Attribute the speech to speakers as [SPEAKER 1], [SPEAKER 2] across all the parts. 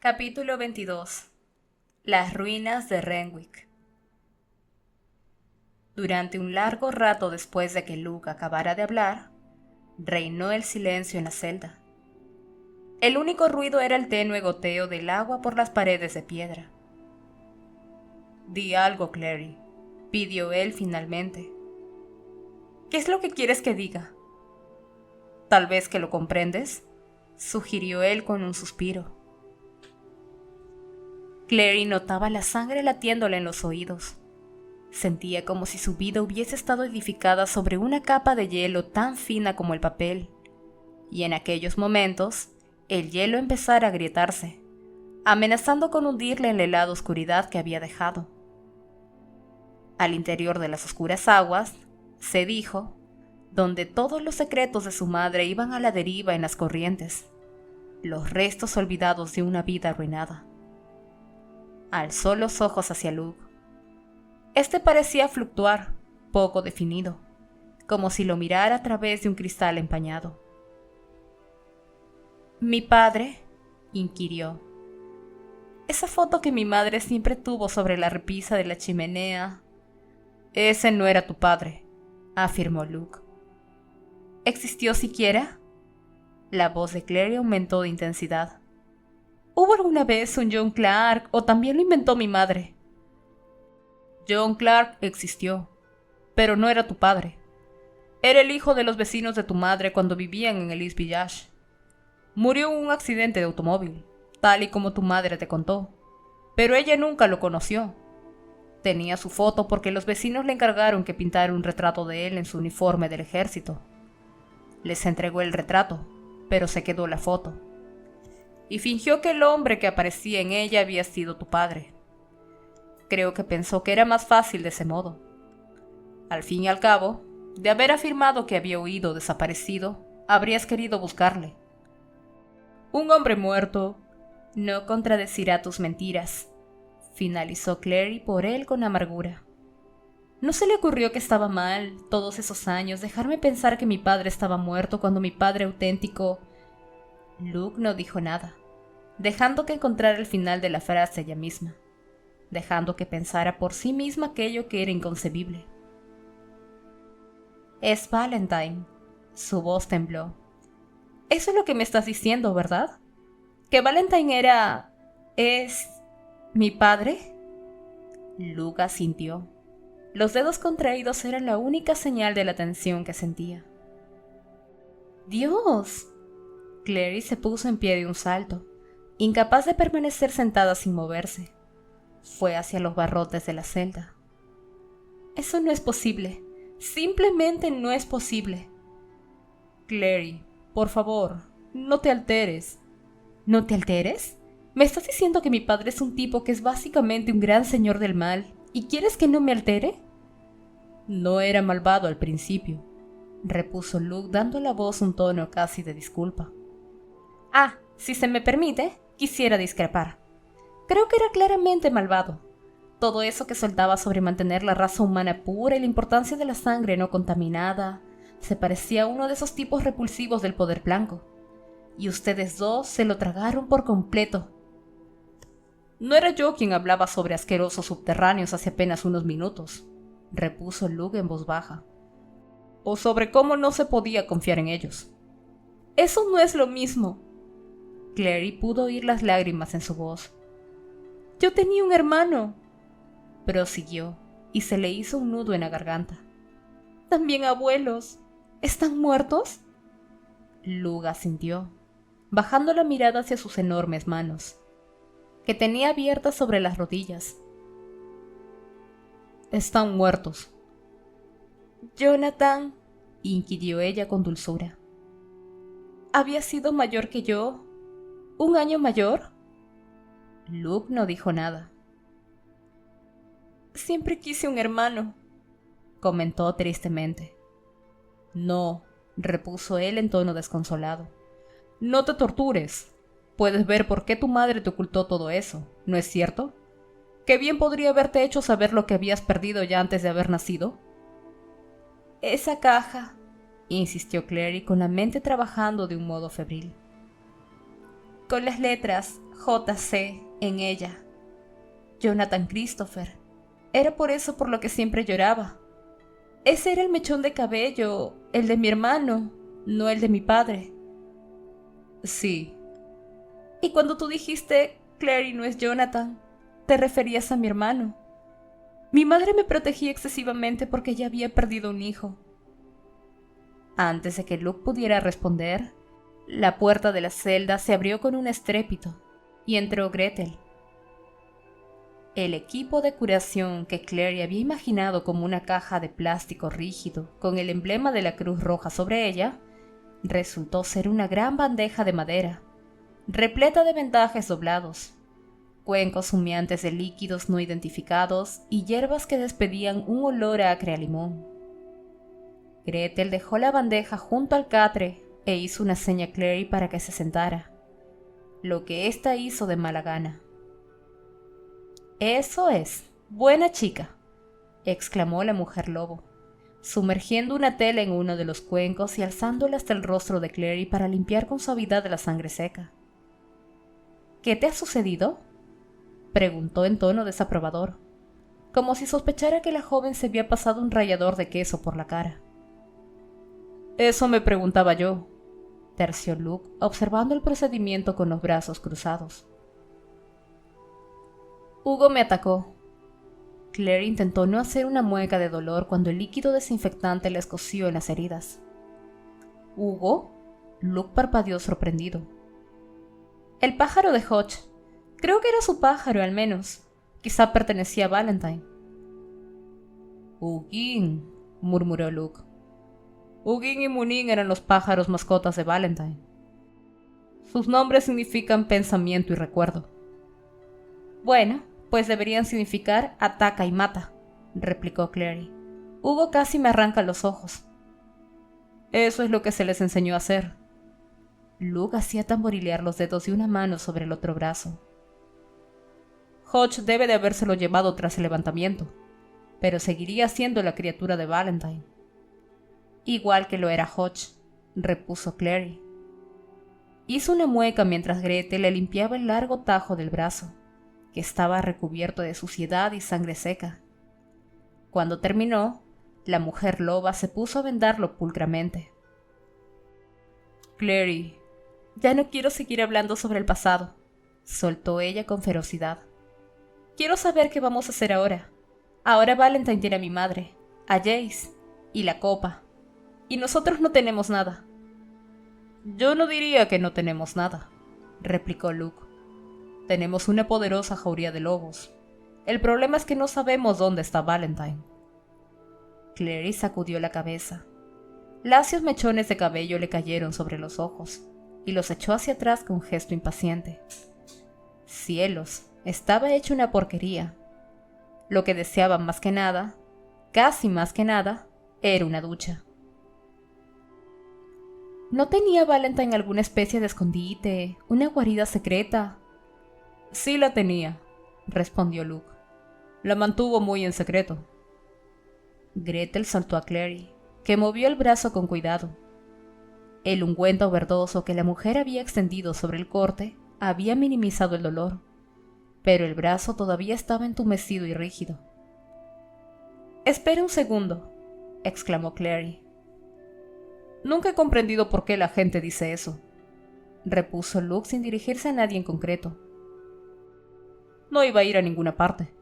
[SPEAKER 1] Capítulo 22. Las ruinas de Renwick. Durante un largo rato después de que Luke acabara de hablar, reinó el silencio en la celda. El único ruido era el tenue goteo del agua por las paredes de piedra. «Di algo, Clary», pidió él finalmente. «¿Qué es lo que quieres que diga?» «Tal vez que lo comprendes», sugirió él con un suspiro. Clary notaba la sangre latiéndole en los oídos. Sentía como si su vida hubiese estado edificada sobre una capa de hielo tan fina como el papel, y en aquellos momentos el hielo empezara a agrietarse, amenazando con hundirle en la helada oscuridad que había dejado. Al interior de las oscuras aguas, se dijo, donde todos los secretos de su madre iban a la deriva en las corrientes, los restos olvidados de una vida arruinada. Alzó los ojos hacia Luke. Este parecía fluctuar, poco definido, como si lo mirara a través de un cristal empañado. «¿Mi padre?», inquirió. «Esa foto que mi madre siempre tuvo sobre la repisa de la chimenea». «Ese no era tu padre», afirmó Luke. «¿Existió siquiera?» La voz de Clary aumentó de intensidad. «¿Hubo alguna vez un John Clark o también lo inventó mi madre?» «John Clark existió, pero no era tu padre. Era el hijo de los vecinos de tu madre cuando vivían en el East Village. Murió en un accidente de automóvil, tal y como tu madre te contó, pero ella nunca lo conoció. Tenía su foto porque los vecinos le encargaron que pintara un retrato de él en su uniforme del ejército. Les entregó el retrato, pero se quedó la foto. Y fingió que el hombre que aparecía en ella había sido tu padre. Creo que pensó que era más fácil de ese modo. Al fin y al cabo, de haber afirmado que había huido desaparecido, habrías querido buscarle. Un hombre muerto no contradecirá tus mentiras», finalizó Clary por él con amargura. «¿No se le ocurrió que estaba mal, todos esos años, dejarme pensar que mi padre estaba muerto cuando mi padre auténtico...» Luke no dijo nada, dejando que encontrara el final de la frase ella misma, dejando que pensara por sí misma aquello que era inconcebible. «Es Valentine», su voz tembló. «Eso es lo que me estás diciendo, ¿verdad? ¿Que Valentine es... mi padre?» Luke asintió. Los dedos contraídos eran la única señal de la tensión que sentía. «¡Dios!». Clary se puso en pie de un salto, incapaz de permanecer sentada sin moverse. Fue hacia los barrotes de la celda. «Eso no es posible. Simplemente no es posible». «Clary, por favor, no te alteres». «¿No te alteres? ¿Me estás diciendo que mi padre es un tipo que es básicamente un gran señor del mal y quieres que no me altere?» «No era malvado al principio», repuso Luke dando a la voz un tono casi de disculpa. «Ah, si se me permite, quisiera discrepar. Creo que era claramente malvado. Todo eso que soltaba sobre mantener la raza humana pura y la importancia de la sangre no contaminada, se parecía a uno de esos tipos repulsivos del poder blanco. Y ustedes dos se lo tragaron por completo». «No era yo quien hablaba sobre asquerosos subterráneos hace apenas unos minutos», repuso Luke en voz baja. «O sobre cómo no se podía confiar en ellos». «Eso no es lo mismo». Clary pudo oír las lágrimas en su voz. «Yo tenía un hermano», prosiguió, y se le hizo un nudo en la garganta. «También abuelos. ¿Están muertos?» Luke asintió, bajando la mirada hacia sus enormes manos, que tenía abiertas sobre las rodillas. «Están muertos». «Jonathan», inquirió ella con dulzura. «¿Había sido mayor que yo? ¿Un año mayor?» Luke no dijo nada. «Siempre quise un hermano», comentó tristemente. «No», repuso él en tono desconsolado. «No te tortures. Puedes ver por qué tu madre te ocultó todo eso, ¿no es cierto? ¿Qué bien podría haberte hecho saber lo que habías perdido ya antes de haber nacido?» «Esa caja», insistió Clary con la mente trabajando de un modo febril. «Con las letras, JC en ella. Jonathan Christopher. Era por eso por lo que siempre lloraba. Ese era el mechón de cabello, el de mi hermano, no el de mi padre. Sí. Y cuando tú dijiste, Clary no es Jonathan, te referías a mi hermano. Mi madre me protegía excesivamente porque ya había perdido un hijo. Antes de que Luke pudiera responder, la puerta de la celda se abrió con un estrépito y entró Gretel. El equipo de curación que Clary había imaginado como una caja de plástico rígido con el emblema de la Cruz Roja sobre ella, resultó ser una gran bandeja de madera, repleta de vendajes doblados, cuencos humeantes de líquidos no identificados y hierbas que despedían un olor a acre a limón. Gretel dejó la bandeja junto al catre e hizo una seña a Clary para que se sentara, lo que ésta hizo de mala gana. «Eso es, buena chica», exclamó la mujer lobo, sumergiendo una tela en uno de los cuencos y alzándola hasta el rostro de Clary para limpiar con suavidad la sangre seca. «¿Qué te ha sucedido?», preguntó en tono desaprobador, como si sospechara que la joven se había pasado un rallador de queso por la cara. «Eso me preguntaba yo», terció Luke, observando el procedimiento con los brazos cruzados. «Hugo me atacó». Clary intentó no hacer una mueca de dolor cuando el líquido desinfectante le escoció en las heridas. «¿Hugo?», Luke parpadeó sorprendido. «El pájaro de Hodge. Creo que era su pájaro, al menos. Quizá pertenecía a Valentine». «Hugin», murmuró Luke. «Hugin y Munin eran los pájaros mascotas de Valentine. Sus nombres significan pensamiento y recuerdo». «Bueno, pues deberían significar ataca y mata», replicó Clary. «Hugo casi me arranca los ojos». «Eso es lo que se les enseñó a hacer». Luke hacía tamborilear los dedos de una mano sobre el otro brazo. «Hodge debe de habérselo llevado tras el levantamiento, pero seguiría siendo la criatura de Valentine». «Igual que lo era Hodge», repuso Clary. Hizo una mueca mientras Gretel le limpiaba el largo tajo del brazo, que estaba recubierto de suciedad y sangre seca. Cuando terminó, la mujer loba se puso a vendarlo pulcramente. «Clary, ya no quiero seguir hablando sobre el pasado», soltó ella con ferocidad. «Quiero saber qué vamos a hacer ahora. Ahora Valentine tiene a mi madre, a Jace, y la copa. Y nosotros no tenemos nada». «Yo no diría que no tenemos nada», replicó Luke. «Tenemos una poderosa jauría de lobos. El problema es que no sabemos dónde está Valentine». Clary sacudió la cabeza. Lacios mechones de cabello le cayeron sobre los ojos, y los echó hacia atrás con gesto impaciente. Cielos, estaba hecho una porquería. Lo que deseaba más que nada, casi más que nada, era una ducha. ¿No tenía Valentine alguna especie de escondite, una guarida secreta? «Sí la tenía», respondió Luke. «La mantuvo muy en secreto». Gretel soltó a Clary, que movió el brazo con cuidado. El ungüento verdoso que la mujer había extendido sobre el corte había minimizado el dolor, pero el brazo todavía estaba entumecido y rígido. «Espere un segundo», exclamó Clary. «Nunca he comprendido por qué la gente dice eso», repuso Luke sin dirigirse a nadie en concreto. «No iba a ir a ninguna parte».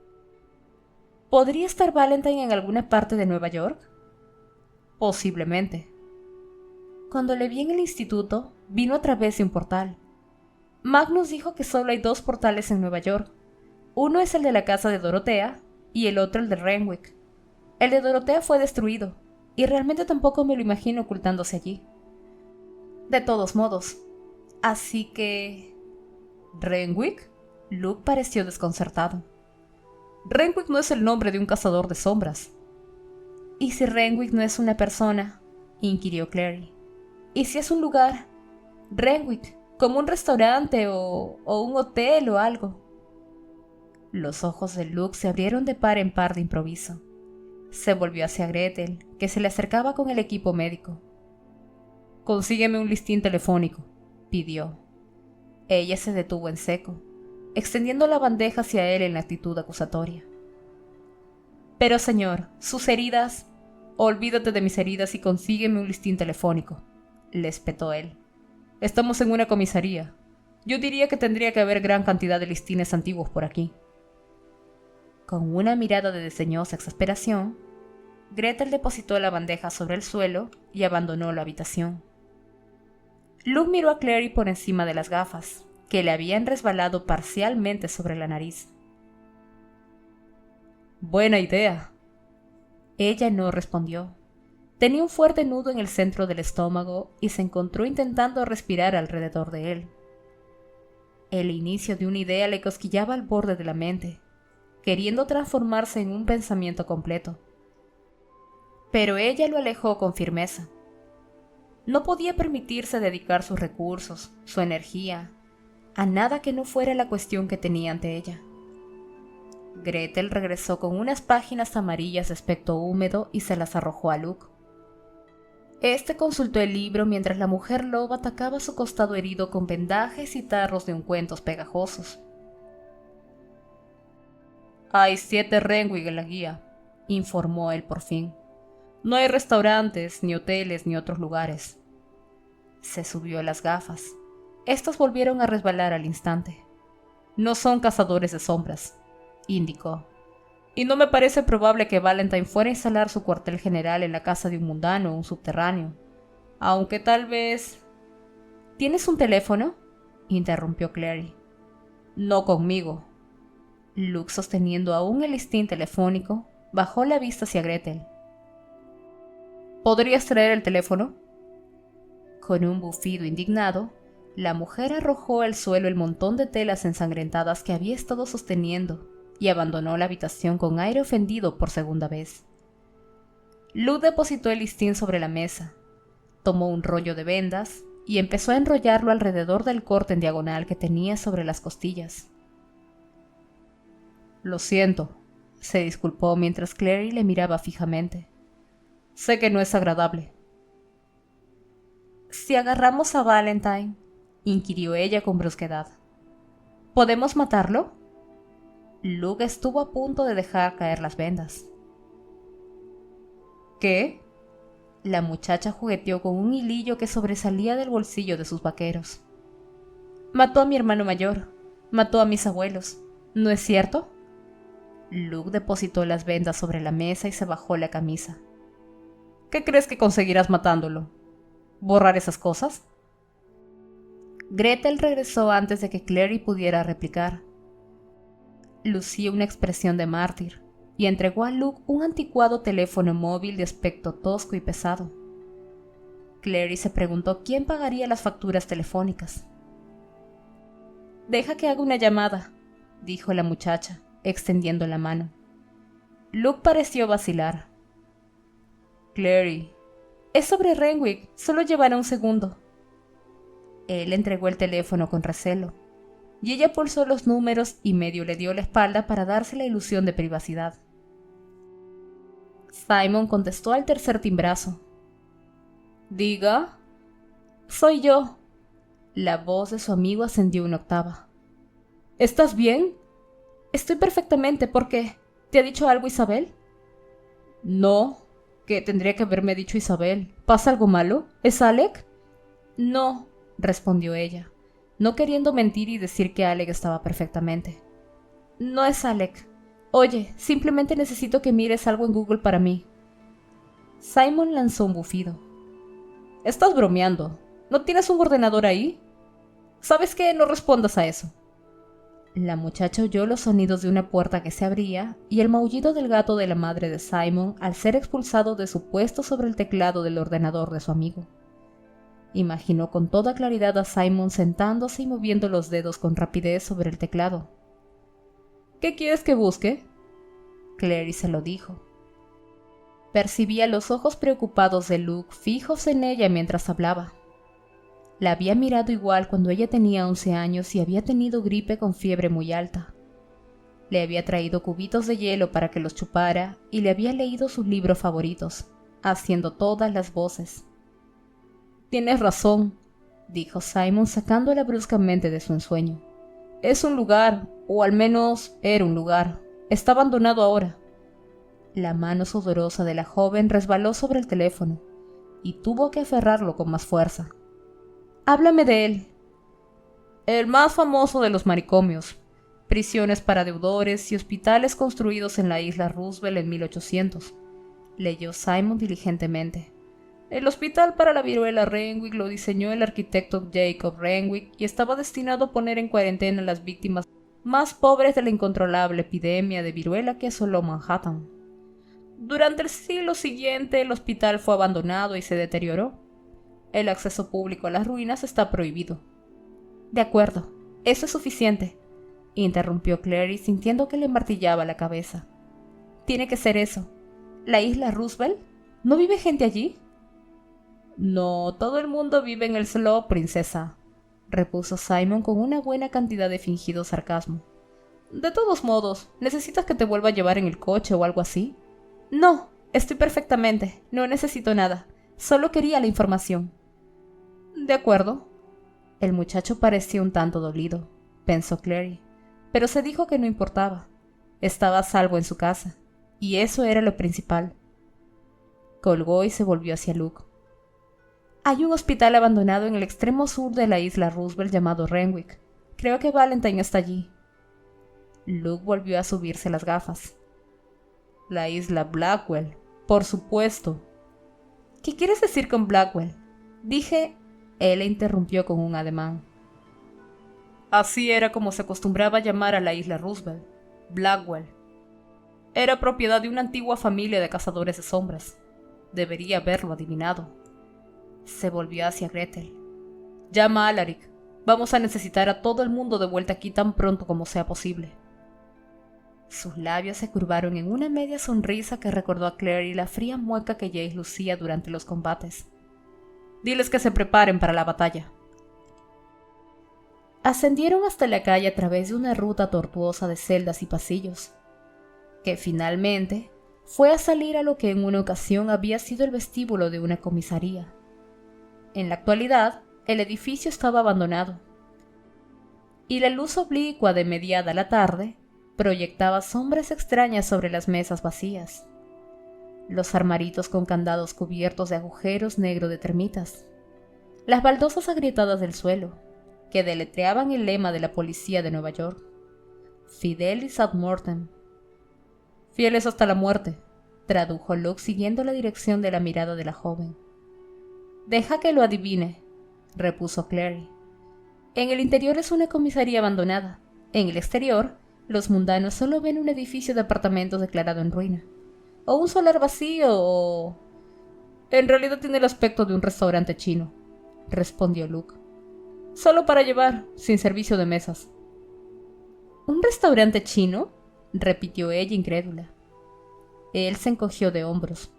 [SPEAKER 1] «¿Podría estar Valentine en alguna parte de Nueva York?» «Posiblemente». «Cuando le vi en el instituto, vino a través de un portal. Magnus dijo que solo hay 2 portales en Nueva York. Uno es el de la casa de Dorotea y el otro el de Renwick. El de Dorotea fue destruido, y realmente tampoco me lo imagino ocultándose allí. De todos modos, así que...» «¿Renwick?», Luke pareció desconcertado. «Renwick no es el nombre de un cazador de sombras». «¿Y si Renwick no es una persona?», inquirió Clary. «¿Y si es un lugar? Renwick, como un restaurante o un hotel o algo». Los ojos de Luke se abrieron de par en par de improviso. Se volvió hacia Gretel, que se le acercaba con el equipo médico. «Consígueme un listín telefónico», pidió. Ella se detuvo en seco, extendiendo la bandeja hacia él en actitud acusatoria. Pero señor, sus heridas... Olvídate de mis heridas y consígueme un listín telefónico, le espetó él. Estamos en una comisaría. Yo diría que tendría que haber gran cantidad de listines antiguos por aquí. Con una mirada de desdeñosa exasperación, Gretel depositó la bandeja sobre el suelo y abandonó la habitación. Luke miró a Clary por encima de las gafas, que le habían resbalado parcialmente sobre la nariz. Buena idea. Ella no respondió. Tenía un fuerte nudo en el centro del estómago y se encontró intentando respirar alrededor de él. El inicio de una idea le cosquillaba al borde de la mente, queriendo transformarse en un pensamiento completo. Pero ella lo alejó con firmeza. No podía permitirse dedicar sus recursos, su energía, a nada que no fuera la cuestión que tenía ante ella. Gretel regresó con unas páginas amarillas de aspecto húmedo y se las arrojó a Luke. Este consultó el libro mientras la mujer loba atacaba su costado herido con vendajes y tarros de ungüentos pegajosos. Hay 7 Renwick en la guía, informó él por fin. No hay restaurantes, ni hoteles, ni otros lugares. Se subió las gafas. Estas volvieron a resbalar al instante. No son cazadores de sombras, indicó. Y no me parece probable que Valentine fuera a instalar su cuartel general en la casa de un mundano o un subterráneo. Aunque tal vez... ¿Tienes un teléfono?, interrumpió Clary. No conmigo. Luke, sosteniendo aún el listín telefónico, bajó la vista hacia Gretel. ¿Podrías traer el teléfono? Con un bufido indignado, la mujer arrojó al suelo el montón de telas ensangrentadas que había estado sosteniendo y abandonó la habitación con aire ofendido por segunda vez. Luke depositó el listín sobre la mesa, tomó un rollo de vendas y empezó a enrollarlo alrededor del corte en diagonal que tenía sobre las costillas. Lo siento, se disculpó mientras Clary le miraba fijamente. Sé que no es agradable. Si agarramos a Valentine, inquirió ella con brusquedad, ¿podemos matarlo? Luke estuvo a punto de dejar caer las vendas. ¿Qué? La muchacha jugueteó con un hilillo que sobresalía del bolsillo de sus vaqueros. Mató a mi hermano mayor, mató a mis abuelos, ¿no es cierto? Luke depositó las vendas sobre la mesa y se bajó la camisa. ¿Qué crees que conseguirás matándolo? ¿Borrar esas cosas? Gretel regresó antes de que Clary pudiera replicar. Lucía una expresión de mártir y entregó a Luke un anticuado teléfono móvil de aspecto tosco y pesado. Clary se preguntó quién pagaría las facturas telefónicas. Deja que haga una llamada, dijo la muchacha, extendiendo la mano. Luke pareció vacilar. Clary, es sobre Renwick, solo llevará un segundo. Él entregó el teléfono con recelo, y ella pulsó los números y medio le dio la espalda para darse la ilusión de privacidad. Simon contestó al tercer timbrazo. Diga. Soy yo. La voz de su amigo ascendió una octava. ¿Estás bien? Estoy perfectamente. ¿Por qué? ¿Te ha dicho algo Isabel? No. ¿Qué tendría que haberme dicho Isabel? ¿Pasa algo malo? ¿Es Alec? No, respondió ella, no queriendo mentir y decir que Alec estaba perfectamente. No es Alec. Oye, simplemente necesito que mires algo en Google para mí. Simon lanzó un bufido. Estás bromeando. ¿No tienes un ordenador ahí? ¿Sabes qué? No respondas a eso. La muchacha oyó los sonidos de una puerta que se abría y el maullido del gato de la madre de Simon al ser expulsado de su puesto sobre el teclado del ordenador de su amigo. Imaginó con toda claridad a Simon sentándose y moviendo los dedos con rapidez sobre el teclado. ¿Qué quieres que busque? Clary se lo dijo. Percibía los ojos preocupados de Luke fijos en ella mientras hablaba. La había mirado igual cuando ella tenía 11 años y había tenido gripe con fiebre muy alta. Le había traído cubitos de hielo para que los chupara y le había leído sus libros favoritos, haciendo todas las voces. Tienes razón, dijo Simon sacándola bruscamente de su ensueño. Es un lugar, o al menos era un lugar. Está abandonado ahora. La mano sudorosa de la joven resbaló sobre el teléfono y tuvo que aferrarlo con más fuerza. Háblame de él. El más famoso de los manicomios, prisiones para deudores y hospitales construidos en la isla Roosevelt en 1800, leyó Simon diligentemente. El hospital para la viruela Renwick lo diseñó el arquitecto Jacob Renwick y estaba destinado a poner en cuarentena a las víctimas más pobres de la incontrolable epidemia de viruela que asoló Manhattan. Durante el siglo siguiente, el hospital fue abandonado y se deterioró. El acceso público a las ruinas está prohibido. De acuerdo, eso es suficiente, interrumpió Clary sintiendo que le martillaba la cabeza. Tiene que ser eso. ¿La isla Roosevelt? ¿No vive gente allí? No, todo el mundo vive en el Slough, princesa, repuso Simon con una buena cantidad de fingido sarcasmo. De todos modos, ¿necesitas que te vuelva a llevar en el coche o algo así? No, estoy perfectamente, no necesito nada, solo quería la información. De acuerdo. El muchacho parecía un tanto dolido, pensó Clary, pero se dijo que no importaba. Estaba a salvo en su casa, y eso era lo principal. Colgó y se volvió hacia Luke. Hay un hospital abandonado en el extremo sur de la isla Roosevelt llamado Renwick. Creo que Valentine está allí. Luke volvió a subirse las gafas. La isla Blackwell, por supuesto. ¿Qué quieres decir con Blackwell? Dije... Él le interrumpió con un ademán. Así era como se acostumbraba a llamar a la isla Roosevelt, Blackwell. Era propiedad de una antigua familia de cazadores de sombras. Debería haberlo adivinado. Se volvió hacia Gretel. Llama a Alaric. Vamos a necesitar a todo el mundo de vuelta aquí tan pronto como sea posible. Sus labios se curvaron en una media sonrisa que recordó a Clary la fría mueca que Jace lucía durante los combates. Diles que se preparen para la batalla. Ascendieron hasta la calle a través de una ruta tortuosa de celdas y pasillos, que finalmente fue a salir a lo que en una ocasión había sido el vestíbulo de una comisaría. En la actualidad, el edificio estaba abandonado, y la luz oblicua de mediada la tarde proyectaba sombras extrañas sobre las mesas vacías. Los armaritos con candados cubiertos de agujeros negros de termitas, las baldosas agrietadas del suelo, que deletreaban el lema de la policía de Nueva York, Fidelis ad mortem. Fieles hasta la muerte, tradujo Luke siguiendo la dirección de la mirada de la joven. Deja que lo adivine, repuso Clary. En el interior es una comisaría abandonada. En el exterior, los mundanos solo ven un edificio de apartamentos declarado en ruina. O un solar vacío, o... En realidad tiene el aspecto de un restaurante chino, respondió Luke. Solo para llevar, sin servicio de mesas. ¿Un restaurante chino? Repitió ella incrédula. Él se encogió de hombros.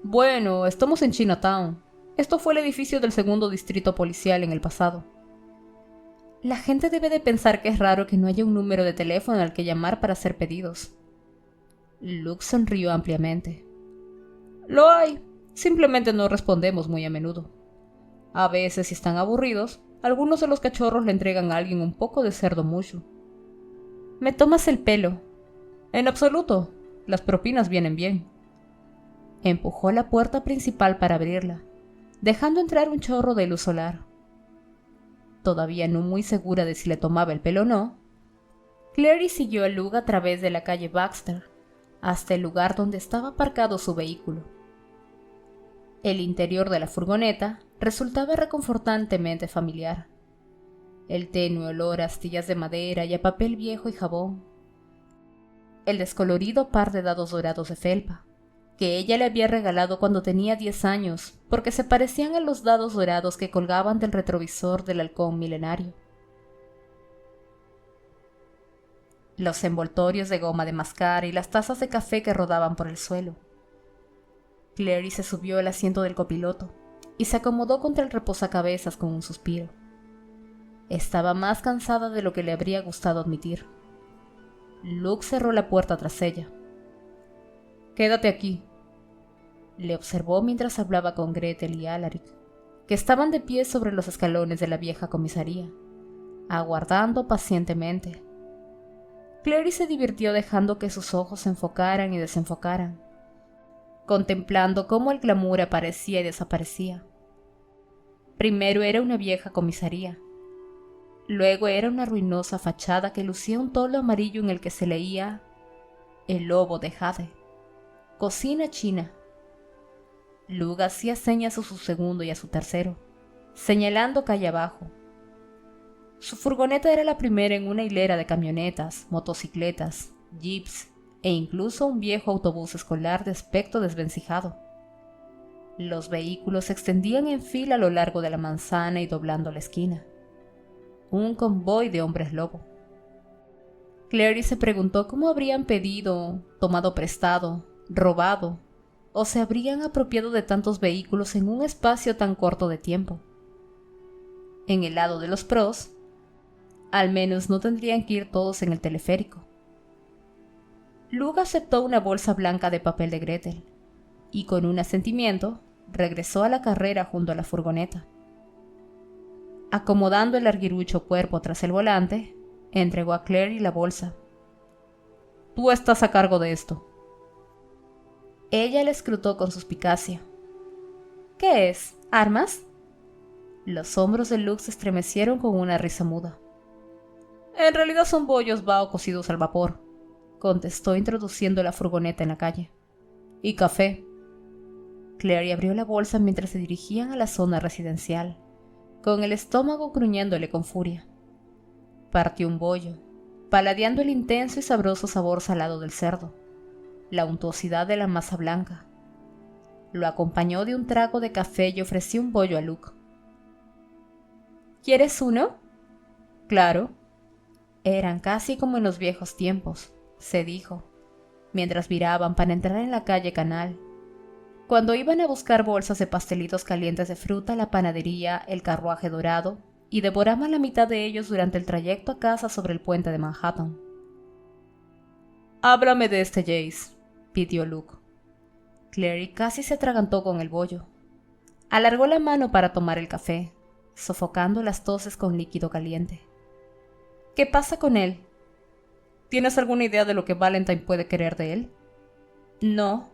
[SPEAKER 1] Bueno, estamos en Chinatown. Esto fue el edificio del segundo distrito policial en el pasado. La gente debe de pensar que es raro que no haya un número de teléfono al que llamar para hacer pedidos. Luke sonrió ampliamente. Lo hay, simplemente no respondemos muy a menudo. A veces, si están aburridos, algunos de los cachorros le entregan a alguien un poco de cerdo mushu. ¿Me tomas el pelo? En absoluto, las propinas vienen bien. Empujó la puerta principal para abrirla, dejando entrar un chorro de luz solar. Todavía no muy segura de si le tomaba el pelo o no, Clary siguió a Luke a través de la calle Baxter, hasta el lugar donde estaba aparcado su vehículo. El interior de la furgoneta resultaba reconfortantemente familiar. El tenue olor a astillas de madera y a papel viejo y jabón. El descolorido par de dados dorados de felpa, que ella le había regalado cuando tenía 10 años, porque se parecían a los dados dorados que colgaban del retrovisor del halcón milenario. Los envoltorios de goma de mascar y las tazas de café que rodaban por el suelo. Clary se subió al asiento del copiloto y se acomodó contra el reposacabezas con un suspiro. Estaba más cansada de lo que le habría gustado admitir. Luke cerró la puerta tras ella. «Quédate aquí», le observó mientras hablaba con Gretel y Alaric, que estaban de pie sobre los escalones de la vieja comisaría, aguardando pacientemente. Clary se divirtió dejando que sus ojos se enfocaran y desenfocaran, contemplando cómo el glamour aparecía y desaparecía. Primero era una vieja comisaría, luego era una ruinosa fachada que lucía un toldo amarillo en el que se leía "El lobo de Jade, cocina china". Luke hacía señas a su segundo y a su tercero, señalando calle abajo. Su furgoneta era la primera en una hilera de camionetas, motocicletas, jeeps e incluso un viejo autobús escolar de aspecto desvencijado. Los vehículos se extendían en fila a lo largo de la manzana y doblando la esquina. Un convoy de hombres lobo. Clary se preguntó cómo habrían pedido, tomado prestado, robado, o se habrían apropiado de tantos vehículos en un espacio tan corto de tiempo. En el lado de los pros, al menos no tendrían que ir todos en el teleférico. Luke aceptó una bolsa blanca de papel de Gretel y con un asentimiento regresó a la carrera junto a la furgoneta. Acomodando el larguirucho cuerpo tras el volante, entregó a Clary la bolsa. «Tú estás a cargo de esto». Ella le escrutó con suspicacia. «¿Qué es? ¿Armas?» Los hombros de Luke se estremecieron con una risa muda. «En realidad son bollos bao cocidos al vapor», contestó introduciendo la furgoneta en la calle. «Y café». Clary abrió la bolsa mientras se dirigían a la zona residencial, con el estómago gruñéndole con furia. Partió un bollo, paladeando el intenso y sabroso sabor salado del cerdo, la untuosidad de la masa blanca. Lo acompañó de un trago de café y ofreció un bollo a Luke. «¿Quieres uno?» «Claro». Eran casi como en los viejos tiempos, se dijo, mientras viraban para entrar en la calle Canal, cuando iban a buscar bolsas de pastelitos calientes de fruta a la panadería El Carruaje Dorado y devoraban la mitad de ellos durante el trayecto a casa sobre el puente de Manhattan. «Háblame de este Jace», pidió Luke. Clary casi se atragantó con el bollo. Alargó la mano para tomar el café, sofocando las toses con líquido caliente. «¿Qué pasa con él?» «¿Tienes alguna idea de lo que Valentine puede querer de él?» «No».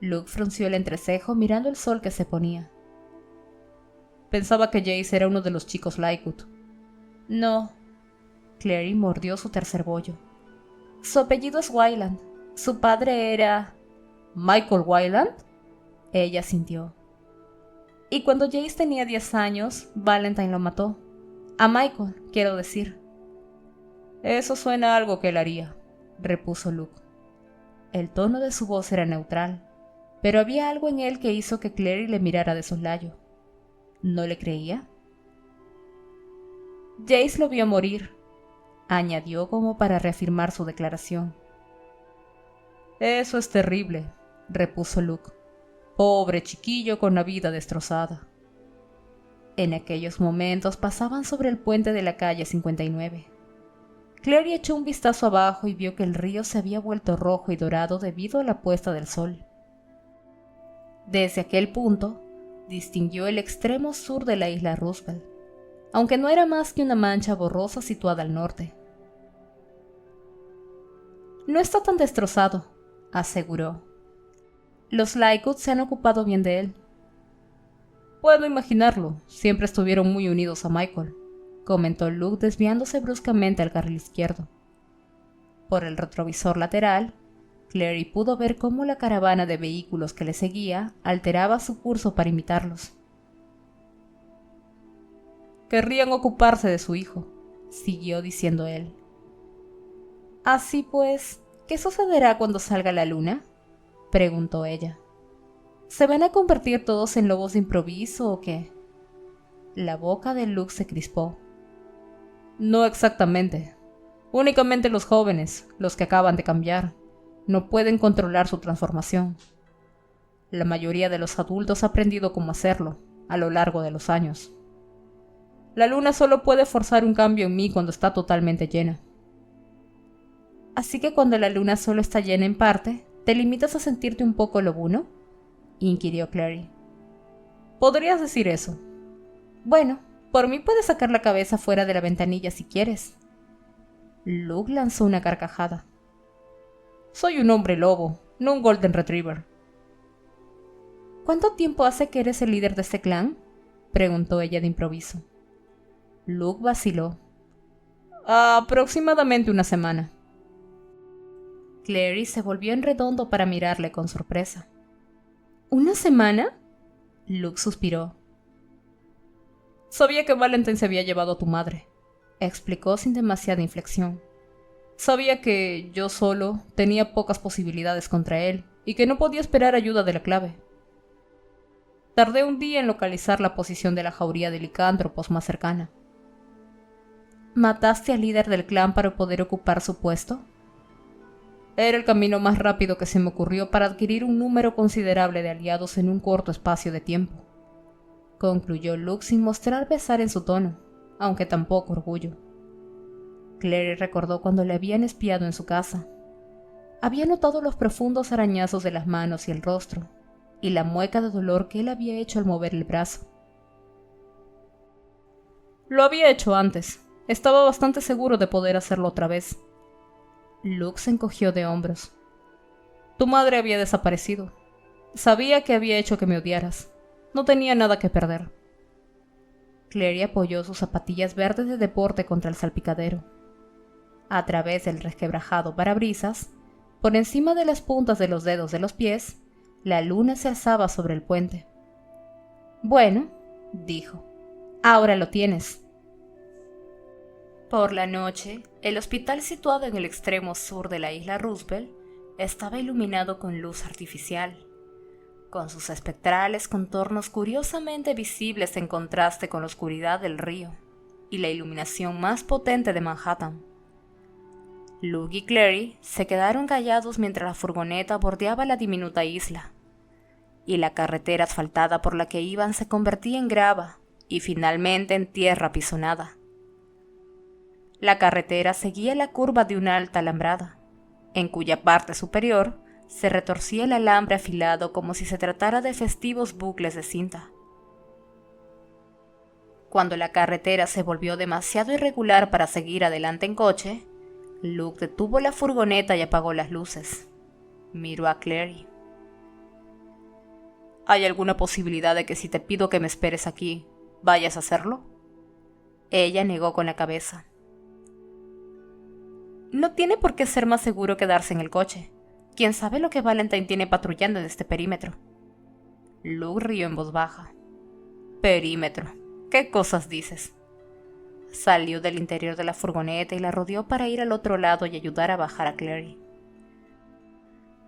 [SPEAKER 1] Luke frunció el entrecejo mirando el sol que se ponía. «Pensaba que Jace era uno de los chicos Lycut». «No». Clary mordió su tercer bollo. «Su apellido es Wayland. Su padre era...» «¿Michael Wayland?» Ella sintió. «Y cuando Jace tenía 10 años, Valentine lo mató. A Michael, quiero decir». «Eso suena a algo que él haría», repuso Luke. El tono de su voz era neutral, pero había algo en él que hizo que Clary le mirara de soslayo. ¿No le creía? «Jace lo vio morir», añadió como para reafirmar su declaración. «Eso es terrible», repuso Luke. «Pobre chiquillo con la vida destrozada». En aquellos momentos pasaban sobre el puente de la calle 59. Clary echó un vistazo abajo y vio que el río se había vuelto rojo y dorado debido a la puesta del sol. Desde aquel punto, distinguió el extremo sur de la isla Roosevelt, aunque no era más que una mancha borrosa situada al norte. «No está tan destrozado», aseguró. «Los Lycut se han ocupado bien de él». «Puedo imaginarlo, siempre estuvieron muy unidos a Michael», comentó Luke desviándose bruscamente al carril izquierdo. Por el retrovisor lateral, Clary pudo ver cómo la caravana de vehículos que le seguía alteraba su curso para imitarlos. «Querrían ocuparse de su hijo», siguió diciendo él. «Así pues, ¿qué sucederá cuando salga la luna?», preguntó ella. «¿Se van a convertir todos en lobos de improviso o qué?». La boca de Luke se crispó. «No exactamente. Únicamente los jóvenes, los que acaban de cambiar, no pueden controlar su transformación. La mayoría de los adultos ha aprendido cómo hacerlo a lo largo de los años. La luna solo puede forzar un cambio en mí cuando está totalmente llena». «Así que cuando la luna solo está llena en parte, ¿te limitas a sentirte un poco lobuno?», inquirió Clary. «Podrías decir eso», Bueno, por mí puedes sacar la cabeza fuera de la ventanilla si quieres. Luke lanzó una carcajada. Soy un hombre lobo, no un Golden Retriever. ¿Cuánto tiempo hace que eres el líder de este clan? Preguntó ella de improviso. Luke vaciló. Aproximadamente una semana. Clary se volvió en redondo para mirarle con sorpresa. ¿Una semana? Luke suspiró. Sabía que Valentine se había llevado a tu madre, explicó sin demasiada inflexión. Sabía que yo solo tenía pocas posibilidades contra él y que no podía esperar ayuda de la clave. Tardé un día en localizar la posición de la jauría de licántropos más cercana. ¿Mataste al líder del clan para poder ocupar su puesto? Era el camino más rápido que se me ocurrió para adquirir un número considerable de aliados en un corto espacio de tiempo, concluyó Luke sin mostrar pesar en su tono, aunque tampoco orgullo. Clary recordó cuando le habían espiado en su casa. Había notado los profundos arañazos de las manos y el rostro, y la mueca de dolor que él había hecho al mover el brazo. Lo había hecho antes. Estaba bastante seguro de poder hacerlo otra vez. Luke se encogió de hombros. Tu madre había desaparecido. Sabía que había hecho que me odiaras. No tenía nada que perder. Clary apoyó sus zapatillas verdes de deporte contra el salpicadero. A través del resquebrajado parabrisas, por encima de las puntas de los dedos de los pies, la luna se alzaba sobre el puente. Bueno, dijo, ahora lo tienes. Por la noche, el hospital situado en el extremo sur de la isla Roosevelt estaba iluminado con luz artificial, con sus espectrales contornos curiosamente visibles en contraste con la oscuridad del río y la iluminación más potente de Manhattan. Luke y Clary se quedaron callados mientras la furgoneta bordeaba la diminuta isla, y la carretera asfaltada por la que iban se convertía en grava y finalmente en tierra apisonada. La carretera seguía la curva de una alta alambrada, en cuya parte superior se retorcía el alambre afilado como si se tratara de festivos bucles de cinta. Cuando la carretera se volvió demasiado irregular para seguir adelante en coche, Luke detuvo la furgoneta y apagó las luces. Miró a Clary. ¿Hay alguna posibilidad de que si te pido que me esperes aquí, vayas a hacerlo? Ella negó con la cabeza. No tiene por qué ser más seguro quedarse en el coche. ¿Quién sabe lo que Valentine tiene patrullando en este perímetro? Luke rió en voz baja. Perímetro. ¿Qué cosas dices? Salió del interior de la furgoneta y la rodeó para ir al otro lado y ayudar a bajar a Clary.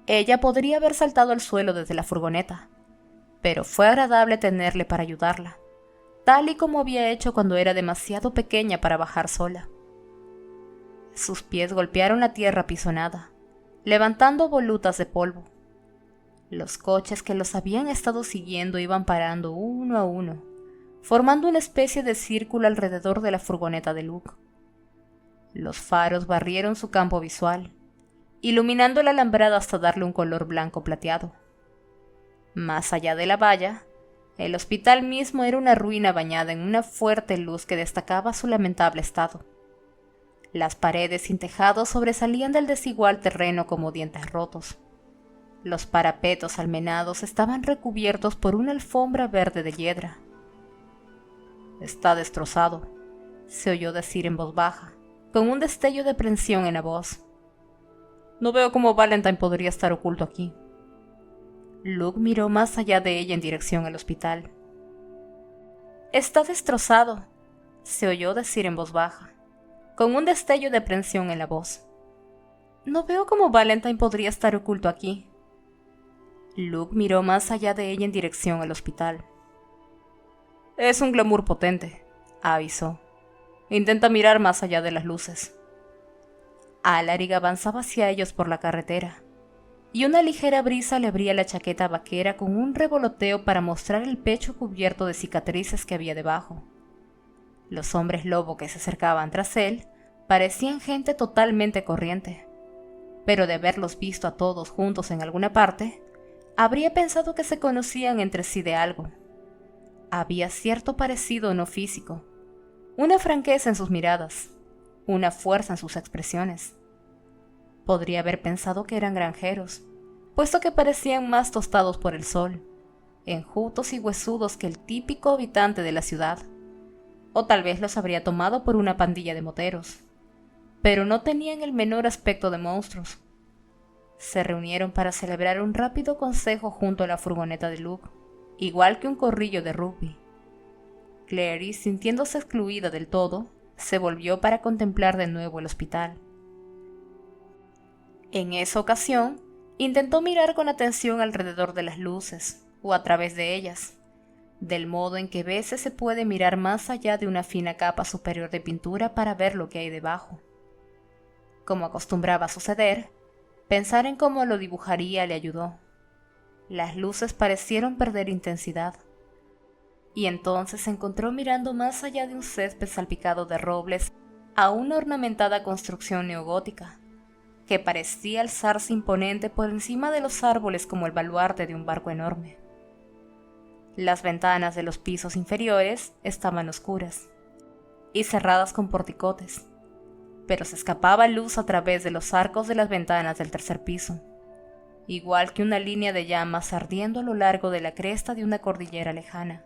[SPEAKER 1] Ella podría haber saltado al suelo desde la furgoneta, pero fue agradable tenerle para ayudarla, tal y como había hecho cuando era demasiado pequeña para bajar sola. Sus pies golpearon la tierra apisonada, levantando volutas de polvo. Los coches que los habían estado siguiendo iban parando uno a uno, formando una especie de círculo alrededor de la furgoneta de Luke. Los faros barrieron su campo visual, iluminando la alambrada hasta darle un color blanco plateado. Más allá de la valla, el hospital mismo era una ruina bañada en una fuerte luz que destacaba su lamentable estado. Las paredes sin tejado sobresalían del desigual terreno como dientes rotos. Los parapetos almenados estaban recubiertos por una alfombra verde de hiedra. Está destrozado, se oyó decir en voz baja, con un destello de aprensión en la voz. No veo cómo Valentine podría estar oculto aquí. Luke miró más allá de ella en dirección al hospital. Está destrozado, se oyó decir en voz baja, con un destello de aprensión en la voz. No veo cómo Valentine podría estar oculto aquí. Luke miró más allá de ella en dirección al hospital. Es un glamour potente, avisó. Intenta mirar más allá de las luces. Alaric avanzaba hacia ellos por la carretera, y una ligera brisa le abría la chaqueta vaquera con un revoloteo para mostrar el pecho cubierto de cicatrices que había debajo. Los hombres lobo que se acercaban tras él parecían gente totalmente corriente, pero de haberlos visto a todos juntos en alguna parte, habría pensado que se conocían entre sí de algo. Había cierto parecido no físico, una franqueza en sus miradas, una fuerza en sus expresiones. Podría haber pensado que eran granjeros, puesto que parecían más tostados por el sol, enjutos y huesudos que el típico habitante de la ciudad, o tal vez los habría tomado por una pandilla de moteros, pero no tenían el menor aspecto de monstruos. Se reunieron para celebrar un rápido consejo junto a la furgoneta de Luke, igual que un corrillo de rugby. Clary, sintiéndose excluida del todo, se volvió para contemplar de nuevo el hospital. En esa ocasión, intentó mirar con atención alrededor de las luces, o a través de ellas, del modo en que a veces se puede mirar más allá de una fina capa superior de pintura para ver lo que hay debajo. Como acostumbraba a suceder, pensar en cómo lo dibujaría le ayudó. Las luces parecieron perder intensidad, y entonces se encontró mirando más allá de un césped salpicado de robles a una ornamentada construcción neogótica, que parecía alzarse imponente por encima de los árboles como el baluarte de un barco enorme. Las ventanas de los pisos inferiores estaban oscuras y cerradas con porticotes, pero se escapaba luz a través de los arcos de las ventanas del tercer piso, igual que una línea de llamas ardiendo a lo largo de la cresta de una cordillera lejana.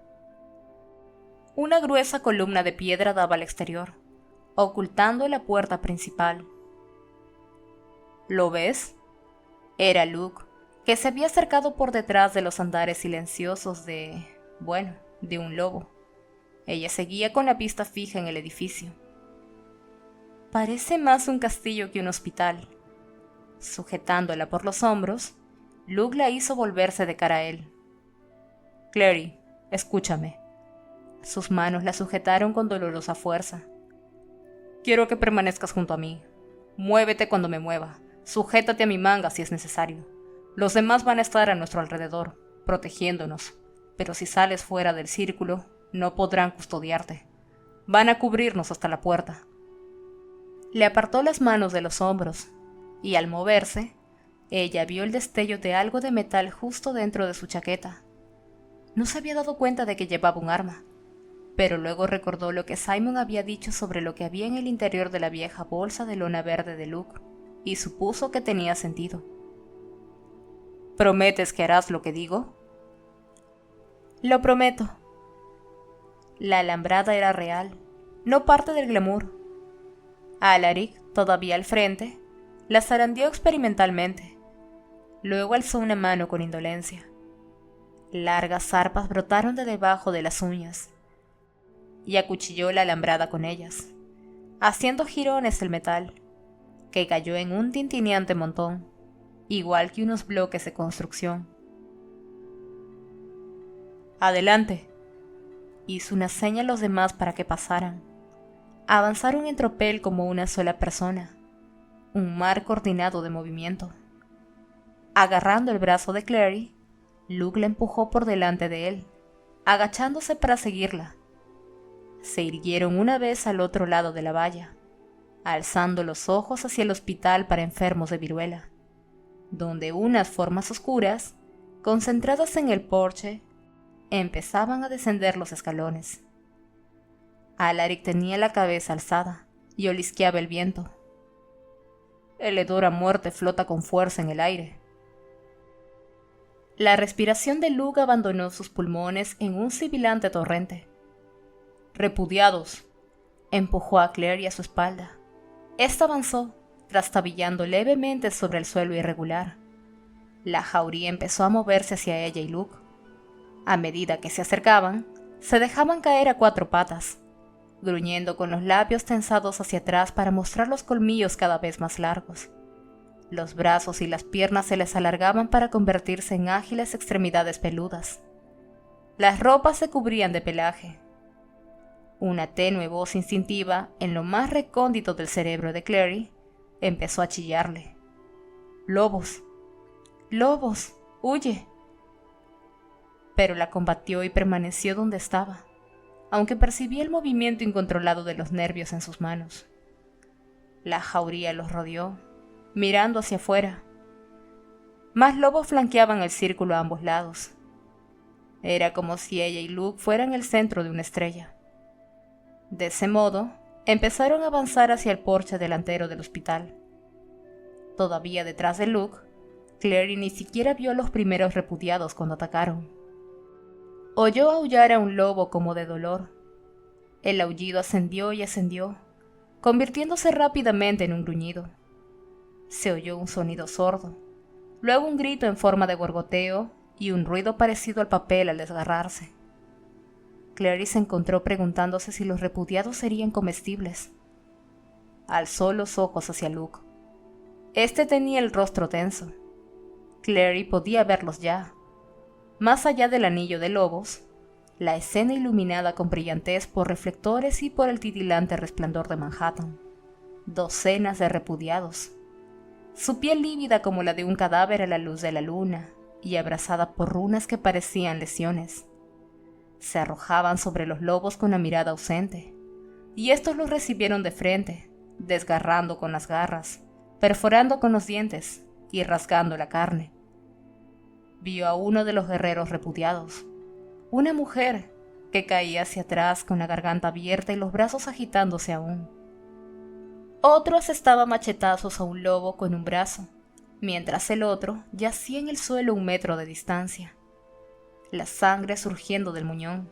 [SPEAKER 1] Una gruesa columna de piedra daba al exterior, ocultando la puerta principal. ¿Lo ves? Era Luke, que se había acercado por detrás de los andares silenciosos de un lobo. Ella seguía con la vista fija en el edificio. Parece más un castillo que un hospital. Sujetándola por los hombros, Luke la hizo volverse de cara a él. Clary, escúchame. Sus manos la sujetaron con dolorosa fuerza. Quiero que permanezcas junto a mí. Muévete cuando me mueva. Sujétate a mi manga si es necesario. Los demás van a estar a nuestro alrededor, protegiéndonos, pero si sales fuera del círculo, no podrán custodiarte. Van a cubrirnos hasta la puerta. Le apartó las manos de los hombros, y al moverse, ella vio el destello de algo de metal justo dentro de su chaqueta. No se había dado cuenta de que llevaba un arma, pero luego recordó lo que Simon había dicho sobre lo que había en el interior de la vieja bolsa de lona verde de Luke, y supuso que tenía sentido. ¿Prometes que harás lo que digo? Lo prometo. La alambrada era real, no parte del glamour. Alaric, todavía al frente, la zarandeó experimentalmente. Luego alzó una mano con indolencia. Largas zarpas brotaron de debajo de las uñas, y acuchilló la alambrada con ellas, haciendo jirones el metal, que cayó en un tintineante montón, igual que unos bloques de construcción. Adelante, hizo una seña a los demás para que pasaran. Avanzaron en tropel como una sola persona, un mar coordinado de movimiento. Agarrando el brazo de Clary, Luke la empujó por delante de él, agachándose para seguirla. Se irguieron una vez al otro lado de la valla, alzando los ojos hacia el hospital para enfermos de viruela, donde unas formas oscuras, concentradas en el porche, empezaban a descender los escalones. Alaric tenía la cabeza alzada y olisqueaba el viento. El hedor a muerte flota con fuerza en el aire. La respiración de Luke abandonó sus pulmones en un sibilante torrente. Repudiados, empujó a Clary a su espalda. Esta avanzó, trastabillando levemente sobre el suelo irregular. La jauría empezó a moverse hacia ella y Luke. A medida que se acercaban, se dejaban caer a cuatro patas, gruñendo con los labios tensados hacia atrás para mostrar los colmillos cada vez más largos. Los brazos y las piernas se les alargaban para convertirse en ágiles extremidades peludas. Las ropas se cubrían de pelaje. Una tenue voz instintiva, en lo más recóndito del cerebro de Clary, empezó a chillarle. «¡Lobos! ¡Lobos! ¡Huye!». Pero la combatió y permaneció donde estaba, aunque percibía el movimiento incontrolado de los nervios en sus manos. La jauría los rodeó, mirando hacia afuera. Más lobos flanqueaban el círculo a ambos lados. Era como si ella y Luke fueran el centro de una estrella. De ese modo, empezaron a avanzar hacia el porche delantero del hospital. Todavía detrás de Luke, Clary ni siquiera vio a los primeros repudiados cuando atacaron. Oyó aullar a un lobo como de dolor. El aullido ascendió y ascendió, convirtiéndose rápidamente en un gruñido. Se oyó un sonido sordo, luego un grito en forma de gorgoteo y un ruido parecido al papel al desgarrarse. Clary se encontró preguntándose si los repudiados serían comestibles. Alzó los ojos hacia Luke. Este tenía el rostro tenso. Clary podía verlos ya. Más allá del anillo de lobos, la escena iluminada con brillantez por reflectores y por el titilante resplandor de Manhattan. Docenas de repudiados. Su piel lívida como la de un cadáver a la luz de la luna y abrazada por runas que parecían lesiones. Se arrojaban sobre los lobos con la mirada ausente, y estos los recibieron de frente, desgarrando con las garras, perforando con los dientes y rasgando la carne. Vio a uno de los guerreros repudiados, una mujer que caía hacia atrás con la garganta abierta y los brazos agitándose aún. Otro asestaba machetazos a un lobo con un brazo, mientras el otro yacía en el suelo a 1 metro de distancia. La sangre surgiendo del muñón,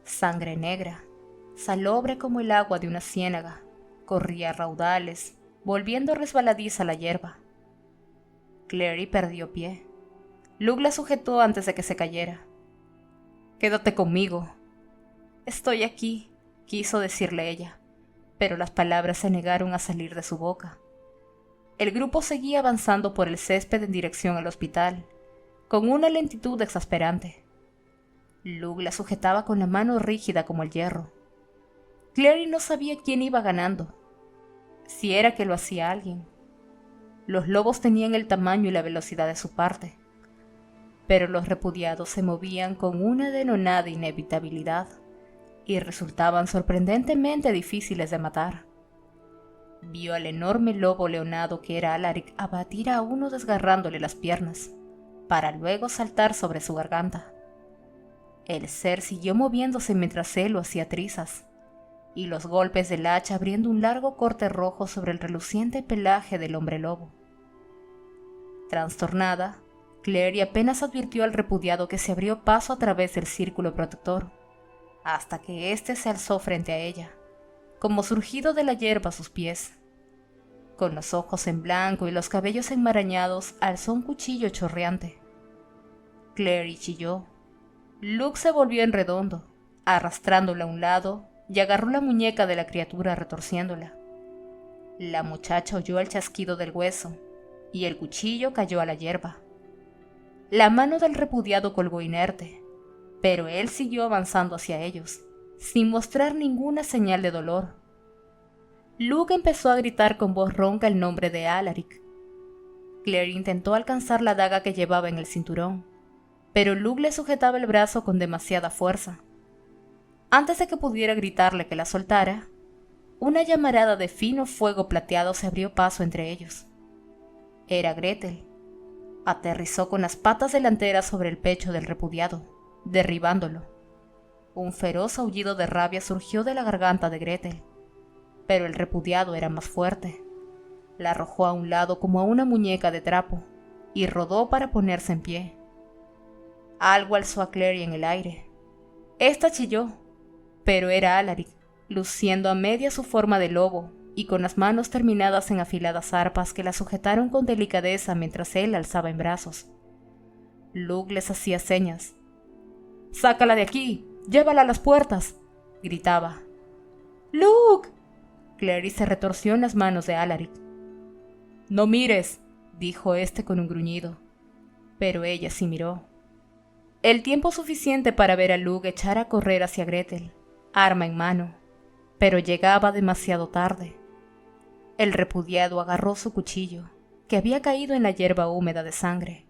[SPEAKER 1] sangre negra, salobre como el agua de una ciénaga, corría a raudales, volviendo resbaladiza la hierba. Clary perdió pie. Luke la sujetó antes de que se cayera. «Quédate conmigo». «Estoy aquí», quiso decirle ella, pero las palabras se negaron a salir de su boca. El grupo seguía avanzando por el césped en dirección al hospital, con una lentitud exasperante. Luke la sujetaba con la mano rígida como el hierro. Clary no sabía quién iba ganando, si era que lo hacía alguien. Los lobos tenían el tamaño y la velocidad de su parte, pero los repudiados se movían con una denonada inevitabilidad y resultaban sorprendentemente difíciles de matar. Vio al enorme lobo leonado que era Alaric abatir a uno desgarrándole las piernas, para luego saltar sobre su garganta. El ser siguió moviéndose mientras él lo hacía trizas, y los golpes del hacha abriendo un largo corte rojo sobre el reluciente pelaje del hombre lobo. Trastornada, Clary apenas advirtió al repudiado que se abrió paso a través del círculo protector, hasta que éste se alzó frente a ella, como surgido de la hierba a sus pies. Con los ojos en blanco y los cabellos enmarañados, alzó un cuchillo chorreante. Clary chilló. Luke se volvió en redondo, arrastrándola a un lado, y agarró la muñeca de la criatura retorciéndola. La muchacha oyó el chasquido del hueso, y el cuchillo cayó a la hierba. La mano del repudiado colgó inerte, pero él siguió avanzando hacia ellos, sin mostrar ninguna señal de dolor. Luke empezó a gritar con voz ronca el nombre de Alaric. Clary intentó alcanzar la daga que llevaba en el cinturón, pero Luke le sujetaba el brazo con demasiada fuerza. Antes de que pudiera gritarle que la soltara, una llamarada de fino fuego plateado se abrió paso entre ellos. Era Gretel. Aterrizó con las patas delanteras sobre el pecho del repudiado, derribándolo. Un feroz aullido de rabia surgió de la garganta de Gretel, pero el repudiado era más fuerte. La arrojó a un lado como a una muñeca de trapo y rodó para ponerse en pie. Algo alzó a Clary en el aire. Esta chilló, pero era Alaric, luciendo a media su forma de lobo y con las manos terminadas en afiladas arpas que la sujetaron con delicadeza mientras él la alzaba en brazos. Luke les hacía señas. «¡Sácala de aquí! ¡Llévala a las puertas!», gritaba. «¡Luke!». Clary se retorció en las manos de Alaric. «No mires», dijo este con un gruñido, pero ella sí miró. El tiempo suficiente para ver a Luke echar a correr hacia Gretel, arma en mano, pero llegaba demasiado tarde. El repudiado agarró su cuchillo, que había caído en la hierba húmeda de sangre,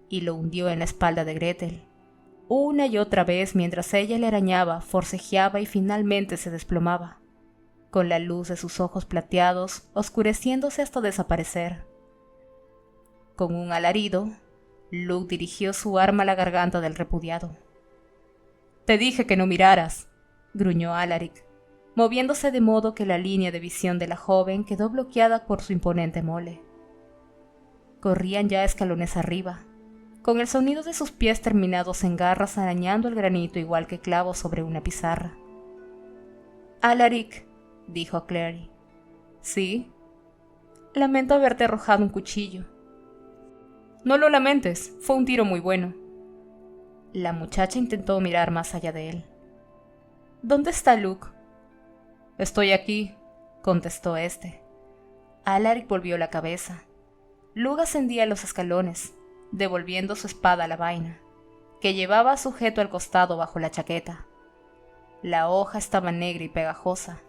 [SPEAKER 1] y lo hundió en la espalda de Gretel, una y otra vez mientras ella le arañaba, forcejeaba y finalmente se desplomaba, con la luz de sus ojos plateados oscureciéndose hasta desaparecer. Con un alarido, Luke dirigió su arma a la garganta del repudiado, Te dije que no miraras, gruñó Alaric, moviéndose de modo que la línea de visión de la joven quedó bloqueada por su imponente mole. Corrían ya escalones arriba, con el sonido de sus pies terminados en garras arañando el granito igual que clavos sobre una pizarra. Alaric, dijo Clary. ¿Sí? Lamento haberte arrojado un cuchillo. No lo lamentes, fue un tiro muy bueno. La muchacha intentó mirar más allá de él. ¿Dónde está Luke? Estoy aquí, contestó este. Alaric volvió la cabeza. Luke ascendía los escalones, devolviendo su espada a la vaina, que llevaba sujeto al costado bajo la chaqueta. La hoja estaba negra y pegajosa.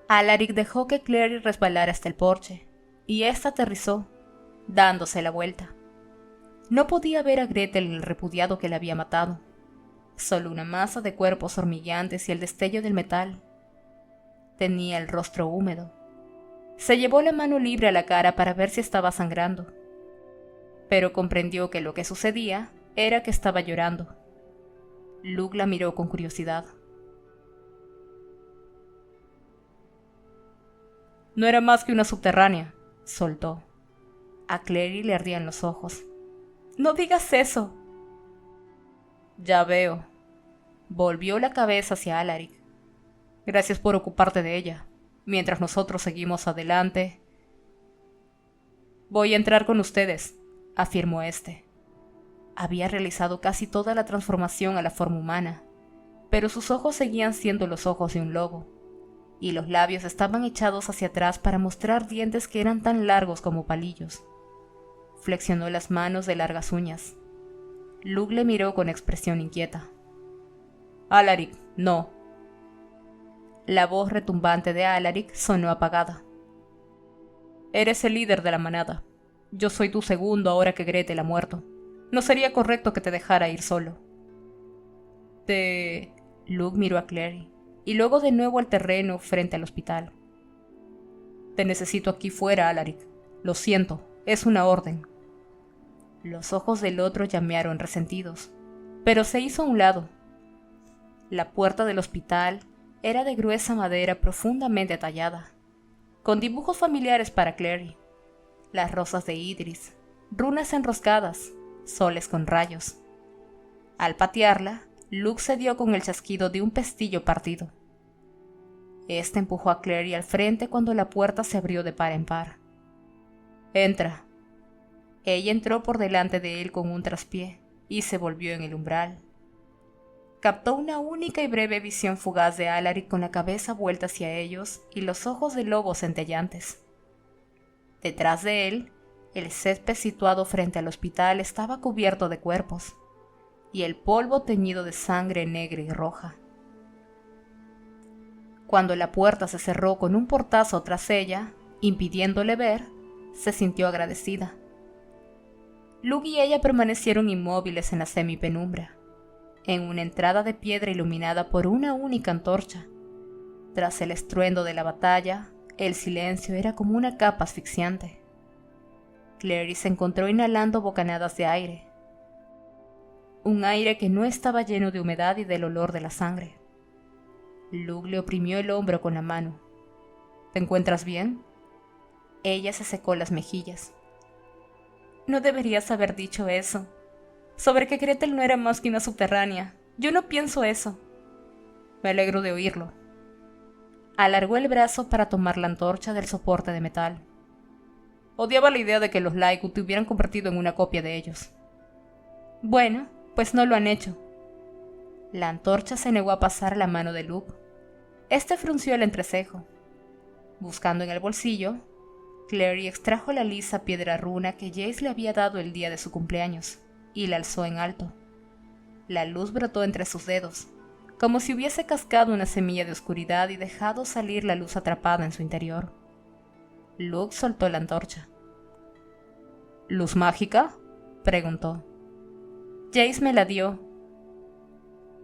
[SPEAKER 1] Alaric dejó que Clary resbalara hasta el porche, y ésta aterrizó, dándose la vuelta. No podía ver a Gretel el repudiado que la había matado, solo una masa de cuerpos hormigueantes y el destello del metal. Tenía el rostro húmedo. Se llevó la mano libre a la cara para ver si estaba sangrando, pero comprendió que lo que sucedía era que estaba llorando. Luke la miró con curiosidad. No era más que una subterránea, soltó. A Clary le ardían los ojos. No digas eso. Ya veo. Volvió la cabeza hacia Alaric. Gracias por ocuparte de ella. Mientras nosotros seguimos adelante. Voy a entrar con ustedes, afirmó este. Había realizado casi toda la transformación a la forma humana, pero sus ojos seguían siendo los ojos de un lobo, y los labios estaban echados hacia atrás para mostrar dientes que eran tan largos como palillos. Flexionó las manos de largas uñas. Luke le miró con expresión inquieta. Alaric, no. La voz retumbante de Alaric sonó apagada. Eres el líder de la manada. Yo soy tu segundo ahora que Gretel ha muerto. No sería correcto que te dejara ir solo. Luke miró a Clary, y luego de nuevo al terreno frente al hospital. Te necesito aquí fuera, Alaric. Lo siento, es una orden. Los ojos del otro llamearon resentidos, pero se hizo a un lado. La puerta del hospital era de gruesa madera profundamente tallada, con dibujos familiares para Clary. Las rosas de Idris, runas enroscadas, soles con rayos. Al patearla, Luke se dio con el chasquido de un pestillo partido. Este empujó a Clary al frente cuando la puerta se abrió de par en par. Entra. Ella entró por delante de él con un traspié y se volvió en el umbral. Captó una única y breve visión fugaz de Alaric con la cabeza vuelta hacia ellos y los ojos de lobo centellantes. Detrás de él, el césped situado frente al hospital estaba cubierto de cuerpos, y el polvo teñido de sangre negra y roja. Cuando la puerta se cerró con un portazo tras ella, impidiéndole ver, se sintió agradecida. Luke y ella permanecieron inmóviles en la semipenumbra, en una entrada de piedra iluminada por una única antorcha. Tras el estruendo de la batalla, el silencio era como una capa asfixiante. Clary se encontró inhalando bocanadas de aire. Un aire que no estaba lleno de humedad y del olor de la sangre. Luke le oprimió el hombro con la mano. ¿Te encuentras bien? Ella se secó las mejillas. No deberías haber dicho eso. Sobre que Gretel no era más que una subterránea. Yo no pienso eso. Me alegro de oírlo. Alargó el brazo para tomar la antorcha del soporte de metal. Odiaba la idea de que los Lycut te hubieran convertido en una copia de ellos. Bueno, pues no lo han hecho. La antorcha se negó a pasar la mano de Luke. Este frunció el entrecejo. Buscando en el bolsillo, Clary extrajo la lisa piedra runa que Jace le había dado el día de su cumpleaños y la alzó en alto. La luz brotó entre sus dedos, como si hubiese cascado una semilla de oscuridad y dejado salir la luz atrapada en su interior. Luke soltó la antorcha. ¿Luz mágica?, preguntó. Jace me la dio.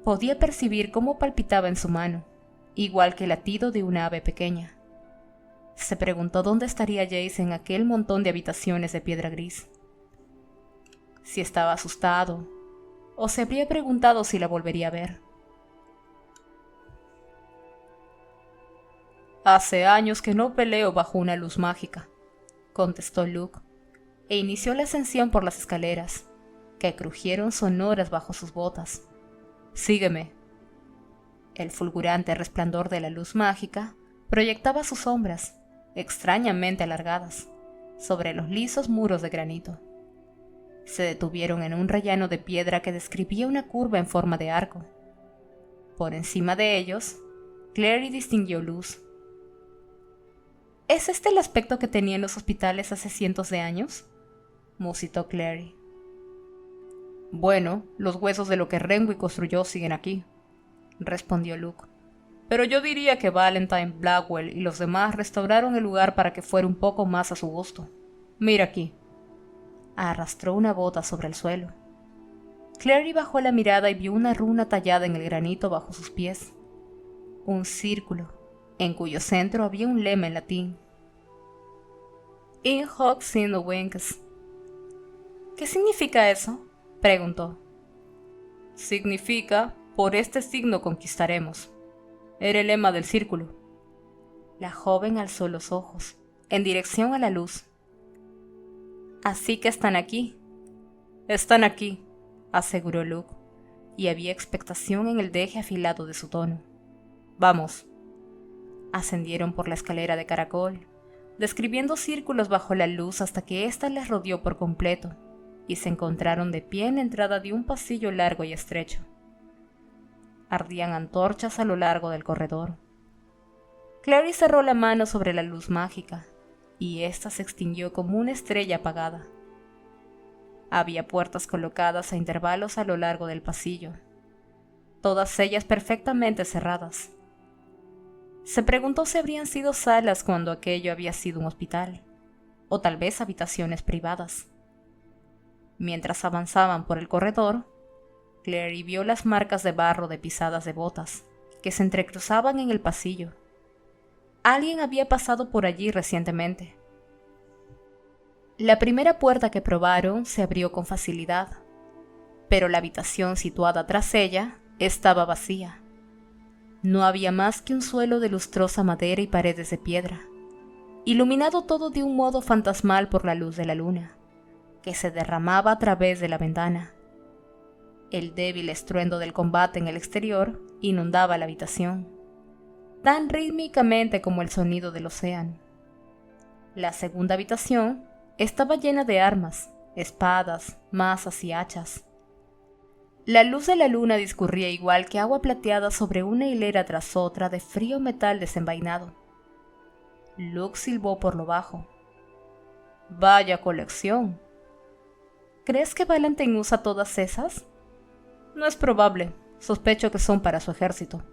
[SPEAKER 1] Podía percibir cómo palpitaba en su mano, igual que el latido de una ave pequeña. Se preguntó dónde estaría Jace en aquel montón de habitaciones de piedra gris. Si estaba asustado, o se habría preguntado si la volvería a ver. «Hace años que no peleo bajo una luz mágica», contestó Luke, e inició la ascensión por las escaleras, que crujieron sonoras bajo sus botas. «Sígueme». El fulgurante resplandor de la luz mágica proyectaba sus sombras, extrañamente alargadas, sobre los lisos muros de granito. Se detuvieron en un rellano de piedra que describía una curva en forma de arco. Por encima de ellos, Clary distinguió luz. ¿Es este el aspecto que tenían los hospitales hace cientos de años?, musitó Clary. «Bueno, los huesos de lo que Renwick construyó siguen aquí», respondió Luke. «Pero yo diría que Valentine, Blackwell y los demás restauraron el lugar para que fuera un poco más a su gusto. Mira aquí». Arrastró una bota sobre el suelo. Clary bajó la mirada y vio una runa tallada en el granito bajo sus pies. Un círculo, en cuyo centro había un lema en latín. «In hoc signo vinces». «¿Qué significa eso?», preguntó. «Significa, por este signo conquistaremos». Era el lema del círculo. La joven alzó los ojos, en dirección a la luz. «Así que están aquí». «Están aquí», aseguró Luke, y había expectación en el deje afilado de su tono. «Vamos». Ascendieron por la escalera de caracol, describiendo círculos bajo la luz hasta que ésta les rodeó por completo, y se encontraron de pie en la entrada de un pasillo largo y estrecho. Ardían antorchas a lo largo del corredor. Clary cerró la mano sobre la luz mágica, y ésta se extinguió como una estrella apagada. Había puertas colocadas a intervalos a lo largo del pasillo, todas ellas perfectamente cerradas. Se preguntó si habrían sido salas cuando aquello había sido un hospital, o tal vez habitaciones privadas. Mientras avanzaban por el corredor, Clary vio las marcas de barro de pisadas de botas que se entrecruzaban en el pasillo. Alguien había pasado por allí recientemente. La primera puerta que probaron se abrió con facilidad, pero la habitación situada tras ella estaba vacía. No había más que un suelo de lustrosa madera y paredes de piedra, iluminado todo de un modo fantasmal por la luz de la luna, que se derramaba a través de la ventana. El débil estruendo del combate en el exterior inundaba la habitación, tan rítmicamente como el sonido del océano. La segunda habitación estaba llena de armas, espadas, mazas y hachas. La luz de la luna discurría igual que agua plateada sobre una hilera tras otra de frío metal desenvainado. Luke silbó por lo bajo. «Vaya colección». «¿Crees que Valentine usa todas esas?». «No es probable, sospecho que son para su ejército»,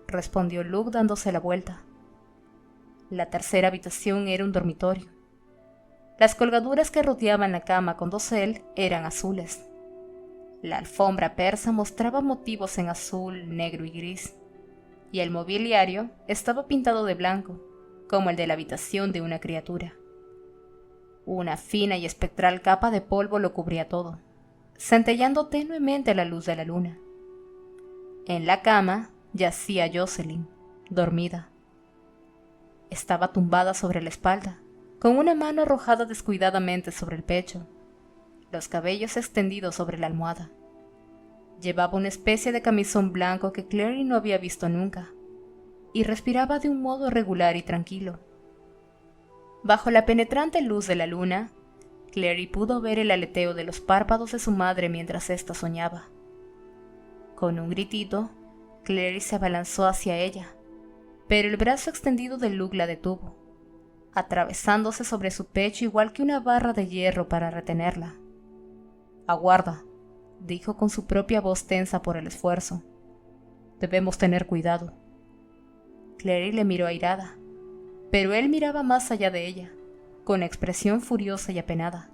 [SPEAKER 1] respondió Luke dándose la vuelta. La tercera habitación era un dormitorio. Las colgaduras que rodeaban la cama con dosel eran azules. La alfombra persa mostraba motivos en azul, negro y gris, y el mobiliario estaba pintado de blanco, como el de la habitación de una criatura. Una fina y espectral capa de polvo lo cubría todo, centellando tenuemente a la luz de la luna. En la cama yacía Jocelyn, dormida. Estaba tumbada sobre la espalda, con una mano arrojada descuidadamente sobre el pecho, los cabellos extendidos sobre la almohada. Llevaba una especie de camisón blanco que Clary no había visto nunca, y respiraba de un modo regular y tranquilo. Bajo la penetrante luz de la luna, Clary pudo ver el aleteo de los párpados de su madre mientras ésta soñaba. Con un gritito, Clary se abalanzó hacia ella, pero el brazo extendido de Luke la detuvo, atravesándose sobre su pecho igual que una barra de hierro para retenerla. «Aguarda», dijo con su propia voz tensa por el esfuerzo. «Debemos tener cuidado». Clary le miró airada, pero él miraba más allá de ella, con expresión furiosa y apenada.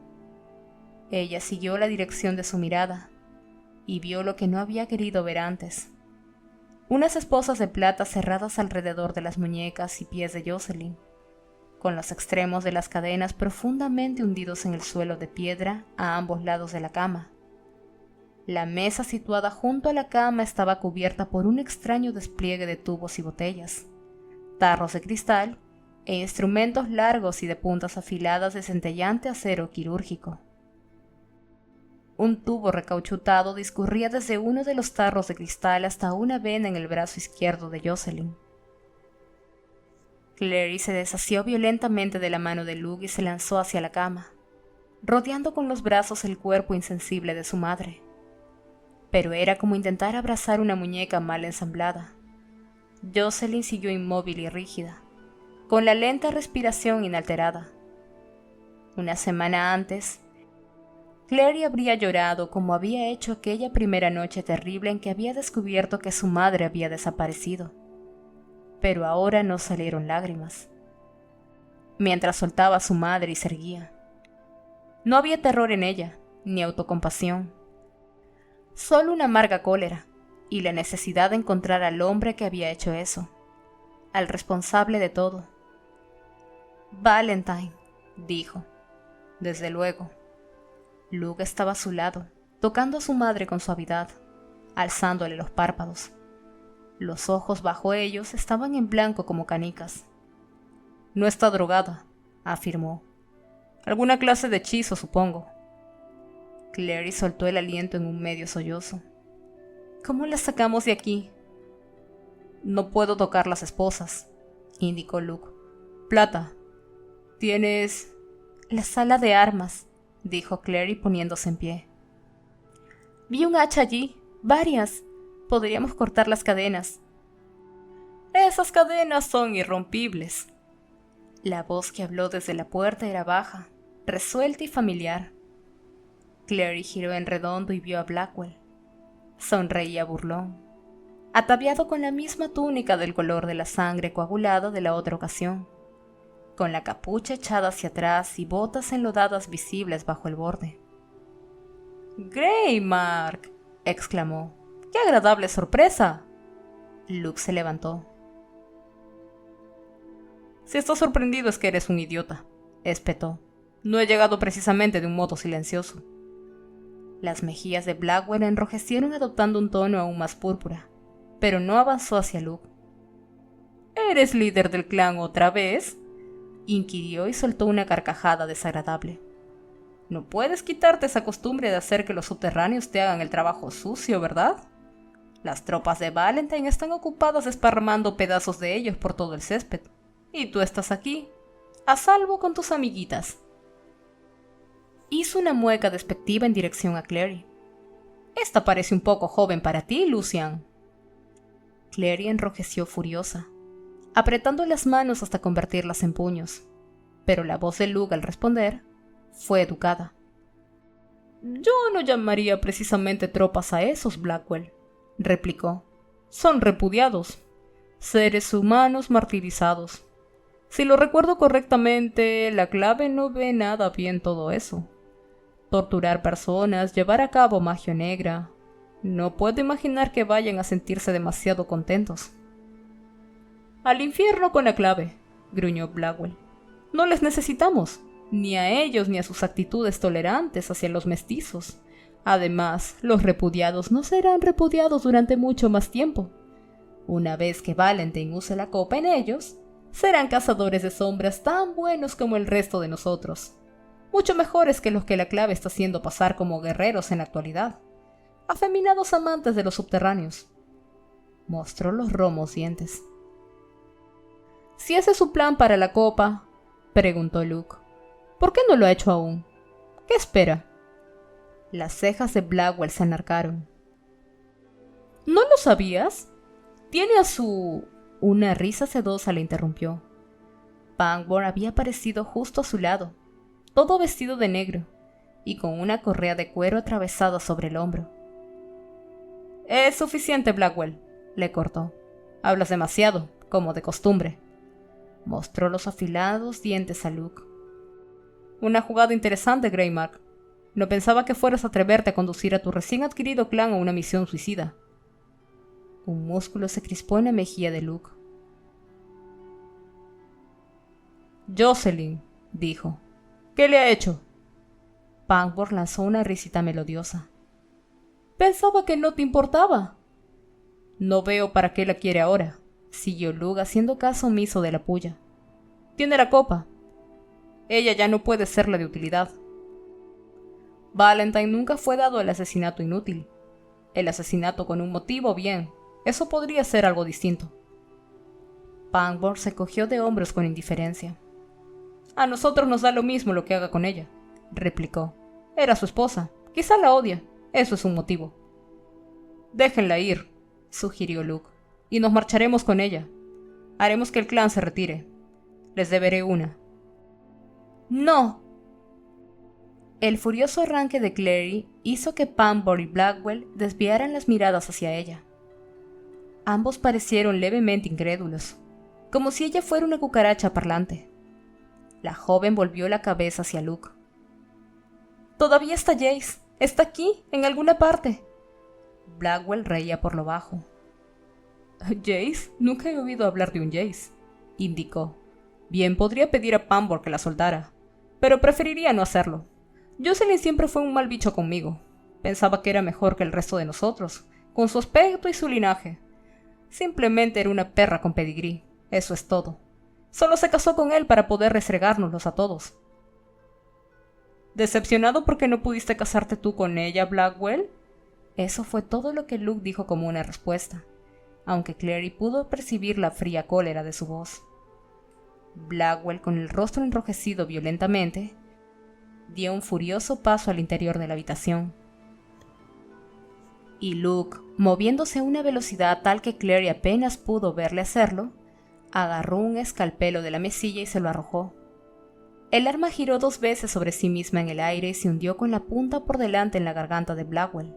[SPEAKER 1] Ella siguió la dirección de su mirada y vio lo que no había querido ver antes: unas esposas de plata cerradas alrededor de las muñecas y pies de Jocelyn, con los extremos de las cadenas profundamente hundidos en el suelo de piedra a ambos lados de la cama. La mesa situada junto a la cama estaba cubierta por un extraño despliegue de tubos y botellas, tarros de cristal e instrumentos largos y de puntas afiladas de centellante acero quirúrgico. Un tubo recauchutado discurría desde uno de los tarros de cristal hasta una vena en el brazo izquierdo de Jocelyn. Clary se desasió violentamente de la mano de Luke y se lanzó hacia la cama, rodeando con los brazos el cuerpo insensible de su madre. Pero era como intentar abrazar una muñeca mal ensamblada. Jocelyn siguió inmóvil y rígida, con la lenta respiración inalterada. Una semana antes, Clary habría llorado como había hecho aquella primera noche terrible en que había descubierto que su madre había desaparecido. Pero ahora no salieron lágrimas, mientras soltaba a su madre y se erguía. No había terror en ella, ni autocompasión, solo una amarga cólera y la necesidad de encontrar al hombre que había hecho eso, al responsable de todo. Valentine, dijo. Desde luego. Luke estaba a su lado, tocando a su madre con suavidad, alzándole los párpados. Los ojos bajo ellos estaban en blanco como canicas. No está drogada, afirmó. Alguna clase de hechizo, supongo. Clary soltó el aliento en un medio sollozo. ¿Cómo la sacamos de aquí? No puedo tocar las esposas, indicó Luke. Plata, tienes... La sala de armas, dijo Clary poniéndose en pie. Vi un hacha allí, varias. Podríamos cortar las cadenas. Esas cadenas son irrompibles. La voz que habló desde la puerta era baja, resuelta y familiar. Clary giró en redondo y vio a Blackwell. Sonreía burlón, ataviado con la misma túnica del color de la sangre coagulada de la otra ocasión, con la capucha echada hacia atrás y botas enlodadas visibles bajo el borde. «Greymark», exclamó. «¡Qué agradable sorpresa!». Luke se levantó. «Si estás sorprendido es que eres un idiota», espetó. «No he llegado precisamente de un modo silencioso». Las mejillas de Blackwell enrojecieron adoptando un tono aún más púrpura, pero no avanzó hacia Luke. «¿Eres líder del clan otra vez?», inquirió y soltó una carcajada desagradable. «No puedes quitarte esa costumbre de hacer que los subterráneos te hagan el trabajo sucio, ¿verdad? Las tropas de Valentine están ocupadas desparramando pedazos de ellos por todo el césped, y tú estás aquí, a salvo con tus amiguitas». Hizo una mueca despectiva en dirección a Clary. «Esta parece un poco joven para ti, Lucian». Clary enrojeció furiosa, apretando las manos hasta convertirlas en puños, pero la voz de Luke al responder fue educada. «Yo no llamaría precisamente tropas a esos, Blackwell», replicó. «Son repudiados, seres humanos martirizados. Si lo recuerdo correctamente, la clave no ve nada bien todo eso. Torturar personas, llevar a cabo magia negra. No puedo imaginar que vayan a sentirse demasiado contentos». «Al infierno con la clave», gruñó Blackwell. «No les necesitamos, ni a ellos ni a sus actitudes tolerantes hacia los mestizos. Además, los repudiados no serán repudiados durante mucho más tiempo. Una vez que Valentine use la copa en ellos, serán cazadores de sombras tan buenos como el resto de nosotros. Mucho mejores que los que la clave está haciendo pasar como guerreros en la actualidad. Afeminados amantes de los subterráneos». Mostró los romos dientes. «Si ese es su plan para la copa», preguntó Luke, «¿por qué no lo ha hecho aún? ¿Qué espera?». Las cejas de Blackwell se enarcaron. «¿No lo sabías? Tiene a su...». Una risa sedosa le interrumpió. Pangborn había aparecido justo a su lado, todo vestido de negro, y con una correa de cuero atravesada sobre el hombro. «Es suficiente, Blackwell», le cortó. «Hablas demasiado, como de costumbre». Mostró los afilados dientes a Luke. «Una jugada interesante, Greymark. No pensaba que fueras a atreverte a conducir a tu recién adquirido clan a una misión suicida». Un músculo se crispó en la mejilla de Luke. «Jocelyn», dijo. «¿Qué le ha hecho?». Pangborn lanzó una risita melodiosa. Pensaba que no te importaba. No veo para qué la quiere ahora, siguió Luke haciendo caso omiso de la puya. Tiene la copa. Ella ya no puede serle de utilidad. Valentine nunca fue dado al asesinato inútil. El asesinato con un motivo, bien, eso podría ser algo distinto. Pangborn se cogió de hombros con indiferencia. A nosotros nos da lo mismo lo que haga con ella, replicó. Era su esposa, quizá la odia, eso es un motivo. Déjenla ir, sugirió Luke, y nos marcharemos con ella. Haremos que el clan se retire. Les deberé una. ¡No! El furioso arranque de Clary hizo que Pangborn y Blackwell desviaran las miradas hacia ella. Ambos parecieron levemente incrédulos, como si ella fuera una cucaracha parlante. La joven volvió la cabeza hacia Luke. «Todavía está Jace. Está aquí, en alguna parte». Blackwell reía por lo bajo. «¿Jace? Nunca he oído hablar de un Jace», indicó. «Bien, podría pedir a Pangborn que la soltara, pero preferiría no hacerlo. Jocelyn siempre fue un mal bicho conmigo. Pensaba que era mejor que el resto de nosotros, con su aspecto y su linaje. Simplemente era una perra con pedigrí, eso es todo. Solo se casó con él para poder restregárnoslos a todos». ¿Decepcionado porque no pudiste casarte tú con ella, Blackwell? Eso fue todo lo que Luke dijo como una respuesta, aunque Clary pudo percibir la fría cólera de su voz. Blackwell, con el rostro enrojecido violentamente, dio un furioso paso al interior de la habitación. Y Luke, moviéndose a una velocidad tal que Clary apenas pudo verle hacerlo, agarró un escalpelo de la mesilla y se lo arrojó. El arma giró 2 veces sobre sí misma en el aire y se hundió con la punta por delante en la garganta de Blackwell,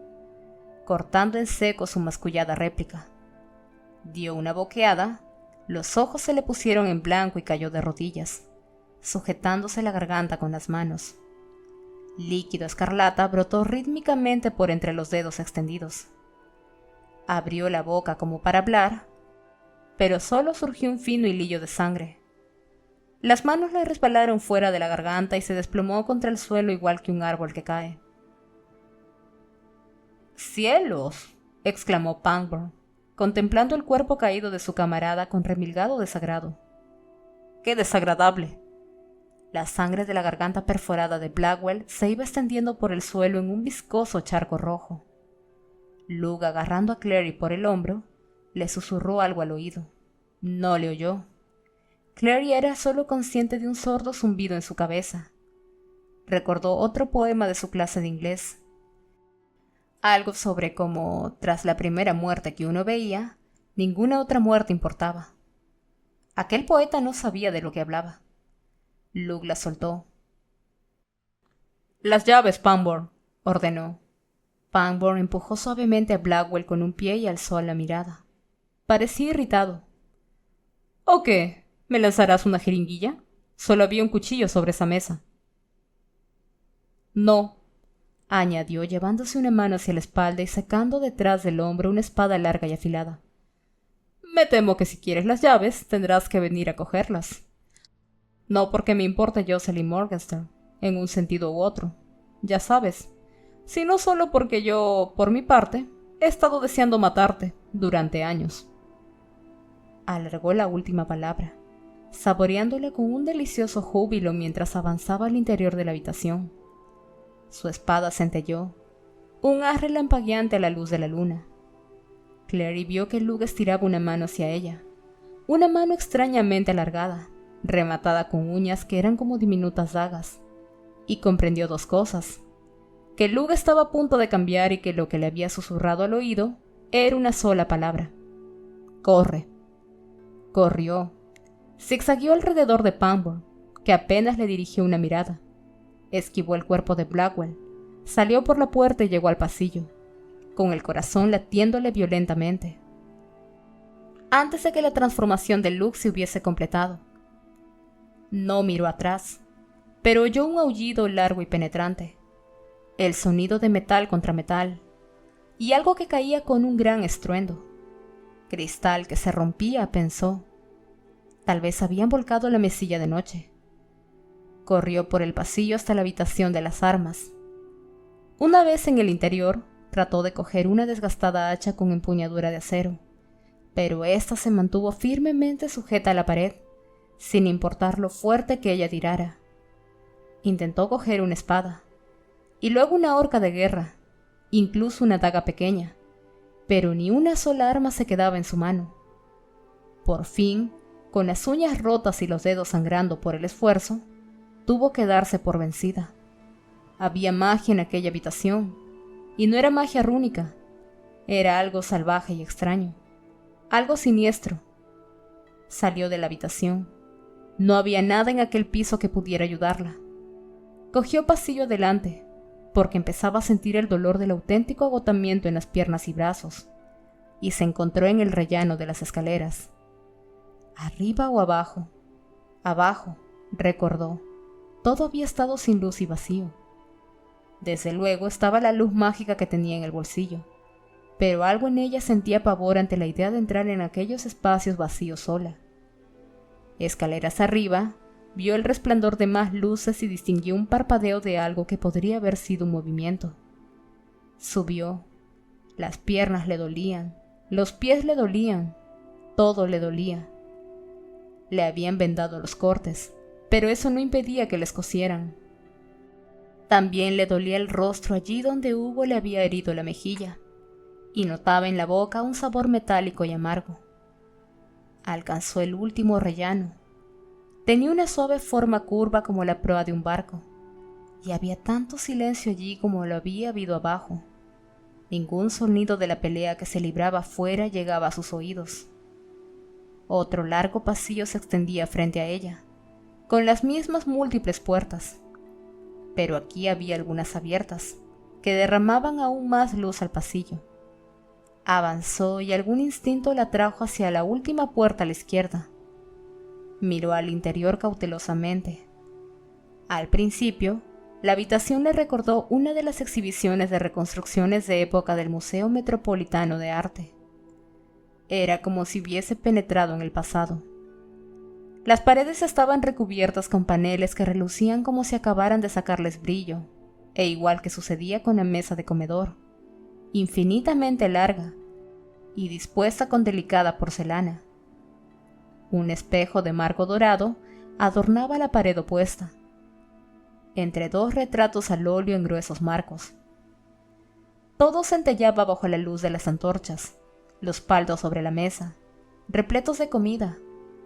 [SPEAKER 1] cortando en seco su mascullada réplica. Dio una boqueada, los ojos se le pusieron en blanco y cayó de rodillas, sujetándose la garganta con las manos. Líquido escarlata brotó rítmicamente por entre los dedos extendidos. Abrió la boca como para hablar, pero solo surgió un fino hilillo de sangre. Las manos le resbalaron fuera de la garganta y se desplomó contra el suelo igual que un árbol que cae. ¡Cielos!, exclamó Pangborn, contemplando el cuerpo caído de su camarada con remilgado desagrado. ¡Qué desagradable! La sangre de la garganta perforada de Blackwell se iba extendiendo por el suelo en un viscoso charco rojo. Luke, agarrando a Clary por el hombro, le susurró algo al oído. No le oyó. Clary era solo consciente de un sordo zumbido en su cabeza. Recordó otro poema de su clase de inglés. Algo sobre cómo, tras la primera muerte que uno veía, ninguna otra muerte importaba. Aquel poeta no sabía de lo que hablaba. Luke la soltó. «Las llaves, Pangborn», ordenó. Pangborn empujó suavemente a Blackwell con un pie y alzó la mirada. Parecía irritado. «¿O qué? ¿Me lanzarás una jeringuilla? Solo había un cuchillo sobre esa mesa». «No», añadió llevándose una mano hacia la espalda y sacando detrás del hombro una espada larga y afilada. «Me temo que si quieres las llaves, tendrás que venir a cogerlas. No porque me importe Jocelyn Morgenstern, en un sentido u otro, ya sabes, sino solo porque yo, por mi parte, he estado deseando matarte durante años». Alargó la última palabra, saboreándola con un delicioso júbilo mientras avanzaba al interior de la habitación. Su espada centelló, un haz relampagueante a la luz de la luna. Clary vio que Luke estiraba una mano hacia ella, una mano extrañamente alargada, rematada con uñas que eran como diminutas dagas, y comprendió 2 cosas: que Luke estaba a punto de cambiar y que lo que le había susurrado al oído era una sola palabra: «Corre». Corrió. Zigzagueó alrededor de Pangborn, que apenas le dirigió una mirada. Esquivó el cuerpo de Blackwell, salió por la puerta y llegó al pasillo, con el corazón latiéndole violentamente. Antes de que la transformación de Luke se hubiese completado, no miró atrás, pero oyó un aullido largo y penetrante, el sonido de metal contra metal, y algo que caía con un gran estruendo. Cristal que se rompía, pensó. Tal vez habían volcado la mesilla de noche. Corrió por el pasillo hasta la habitación de las armas. Una vez en el interior, Trató de coger una desgastada hacha con empuñadura de acero, pero ésta se mantuvo firmemente sujeta a la pared, sin importar lo fuerte que ella tirara. Intentó coger una espada, y luego una horca de guerra, incluso una daga pequeña, pero ni una sola arma se quedaba en su mano. Por fin, con las uñas rotas y los dedos sangrando por el esfuerzo, tuvo que darse por vencida. Había magia en aquella habitación, y no era magia rúnica, era algo salvaje y extraño, algo siniestro. Salió de la habitación. No había nada en aquel piso que pudiera ayudarla. Cogió pasillo adelante, porque empezaba a sentir el dolor del auténtico agotamiento en las piernas y brazos, y se encontró en el rellano de las escaleras. ¿Arriba o abajo? Abajo, recordó. Todo había estado sin luz y vacío. Desde luego estaba la luz mágica que tenía en el bolsillo, pero algo en ella sentía pavor ante la idea de entrar en aquellos espacios vacíos sola. Escaleras arriba, vio el resplandor de más luces y distinguió un parpadeo de algo que podría haber sido un movimiento. Subió. Las piernas le dolían, los pies le dolían, todo le dolía. Le habían vendado los cortes, pero eso no impedía que les cosieran. También le dolía el rostro allí donde Hugo le había herido la mejilla, y notaba en la boca un sabor metálico y amargo. Alcanzó el último rellano. Tenía una suave forma curva como la proa de un barco, y había tanto silencio allí como lo había habido abajo. Ningún sonido de la pelea que se libraba afuera llegaba a sus oídos. Otro largo pasillo se extendía frente a ella, con las mismas múltiples puertas, pero aquí había algunas abiertas, que derramaban aún más luz al pasillo. Avanzó y algún instinto la trajo hacia la última puerta a la izquierda. Miró al interior cautelosamente. Al principio, la habitación le recordó una de las exhibiciones de reconstrucciones de época del Museo Metropolitano de Arte. Era como si hubiese penetrado en el pasado. Las paredes estaban recubiertas con paneles que relucían como si acabaran de sacarles brillo, e igual que sucedía con la mesa de comedor, infinitamente larga y dispuesta con delicada porcelana. Un espejo de marco dorado adornaba la pared opuesta, entre dos retratos al óleo en gruesos marcos. Todo centelleaba bajo la luz de las antorchas, los paldos sobre la mesa, repletos de comida,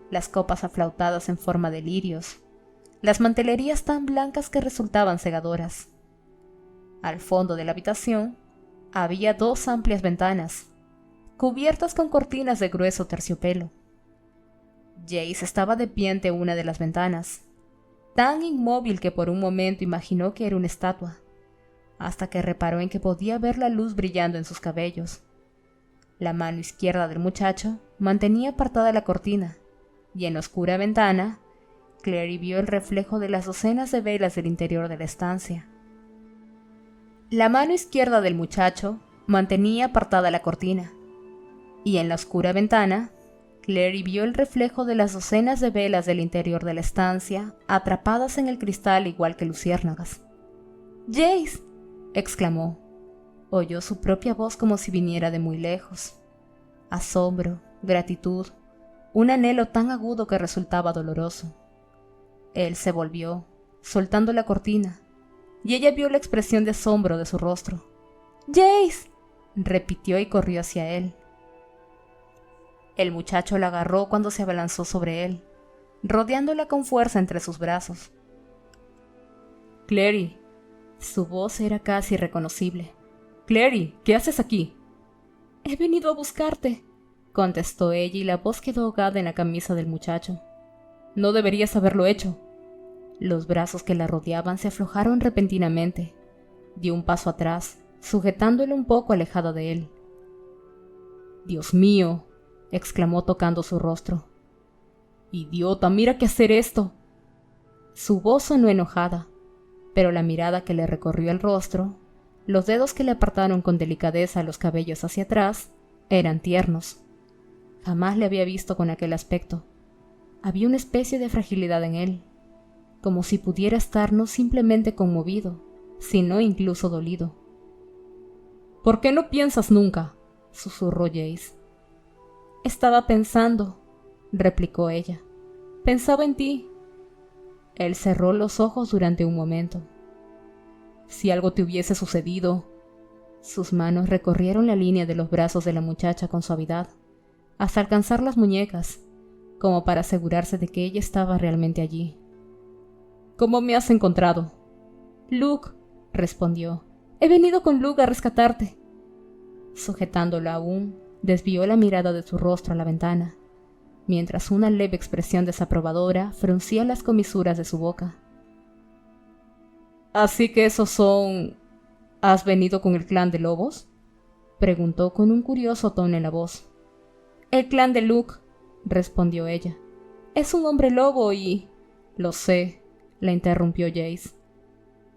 [SPEAKER 1] las copas aflautadas en forma de lirios, las mantelerías tan blancas que resultaban cegadoras. Al fondo de la habitación había dos amplias ventanas, cubiertas con cortinas de grueso terciopelo. Jace estaba de pie ante una de las ventanas, tan inmóvil que por un momento imaginó que era una estatua, hasta que reparó en que podía ver la luz brillando en sus cabellos. La mano izquierda del muchacho mantenía apartada la cortina, y en la oscura ventana, Clary vio el reflejo de las docenas de velas del interior de la estancia. La mano izquierda del muchacho mantenía apartada la cortina, y en la oscura ventana, Clary vio el reflejo de las docenas de velas del interior de la estancia, atrapadas en el cristal igual que luciérnagas. «¡Jace!», exclamó. Oyó su propia voz como si viniera de muy lejos. Asombro, gratitud, un anhelo tan agudo que resultaba doloroso. Él se volvió, soltando la cortina, y ella vio la expresión de asombro de su rostro. «¡Jace!», repitió y corrió hacia él. El muchacho la agarró cuando se abalanzó sobre él, rodeándola con fuerza entre sus brazos. «Clary», su voz era casi irreconocible. «Clary, ¿qué haces aquí?» «He venido a buscarte», contestó ella y la voz quedó ahogada en la camisa del muchacho. «No deberías haberlo hecho». Los brazos que la rodeaban se aflojaron repentinamente. Dio un paso atrás, sujetándole un poco alejada de él. «Dios mío», exclamó tocando su rostro. «Idiota, mira qué hacer esto». Su voz sonó enojada, pero la mirada que le recorrió el rostro, los dedos que le apartaron con delicadeza los cabellos hacia atrás, eran tiernos. Jamás le había visto con aquel aspecto. Había una especie de fragilidad en él, como si pudiera estar no simplemente conmovido, sino incluso dolido. ¿Por qué no piensas nunca?, susurró Jace. Estaba pensando, replicó ella. Pensaba en ti. Él cerró los ojos durante un momento. Si algo te hubiese sucedido... Sus manos recorrieron la línea de los brazos de la muchacha con suavidad, hasta alcanzar las muñecas, como para asegurarse de que ella estaba realmente allí. ¿Cómo me has encontrado? Luke, respondió. He venido con Luke a rescatarte. Sujetándola aún, desvió la mirada de su rostro a la ventana, mientras una leve expresión desaprobadora fruncía las comisuras de su boca. ¿Así que esos son... ¿Has venido con el clan de lobos?, preguntó con un curioso tono en la voz. El clan de Luke, respondió ella. Es un hombre lobo y... Lo sé, la interrumpió Jace.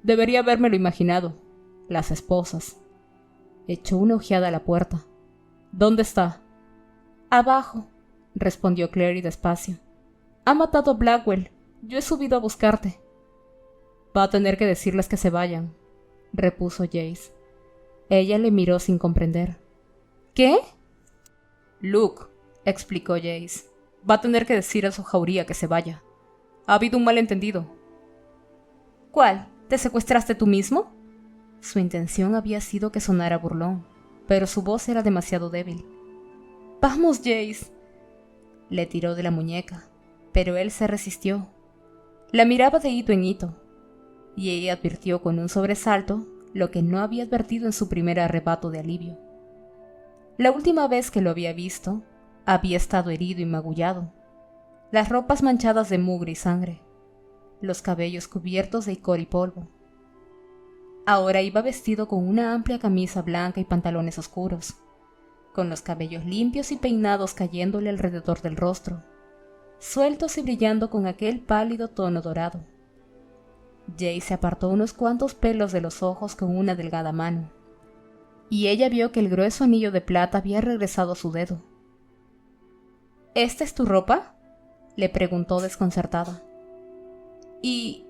[SPEAKER 1] Debería habérmelo imaginado. Las esposas. Echó una ojeada a la puerta. ¿Dónde está? Abajo, respondió Clary despacio. Ha matado a Blackwell. Yo he subido a buscarte. Va a tener que decirles que se vayan, repuso Jace. Ella le miró sin comprender. ¿Qué? Luke, explicó Jace, va a tener que decir a su jauría que se vaya. Ha habido un malentendido. ¿Cuál? ¿Te secuestraste tú mismo? Su intención había sido que sonara burlón, pero su voz era demasiado débil. Vamos, Jace. Le tiró de la muñeca, pero él se resistió. La miraba de hito en hito, y ella advirtió con un sobresalto lo que no había advertido en su primer arrebato de alivio. La última vez que lo había visto, había estado herido y magullado, las ropas manchadas de mugre y sangre, los cabellos cubiertos de icor y polvo. Ahora iba vestido con una amplia camisa blanca y pantalones oscuros, con los cabellos limpios y peinados cayéndole alrededor del rostro, sueltos y brillando con aquel pálido tono dorado. Jace se apartó unos cuantos pelos de los ojos con una delgada mano, y ella vio que el grueso anillo de plata había regresado a su dedo. ¿Esta es tu ropa?, le preguntó desconcertada. ¿Y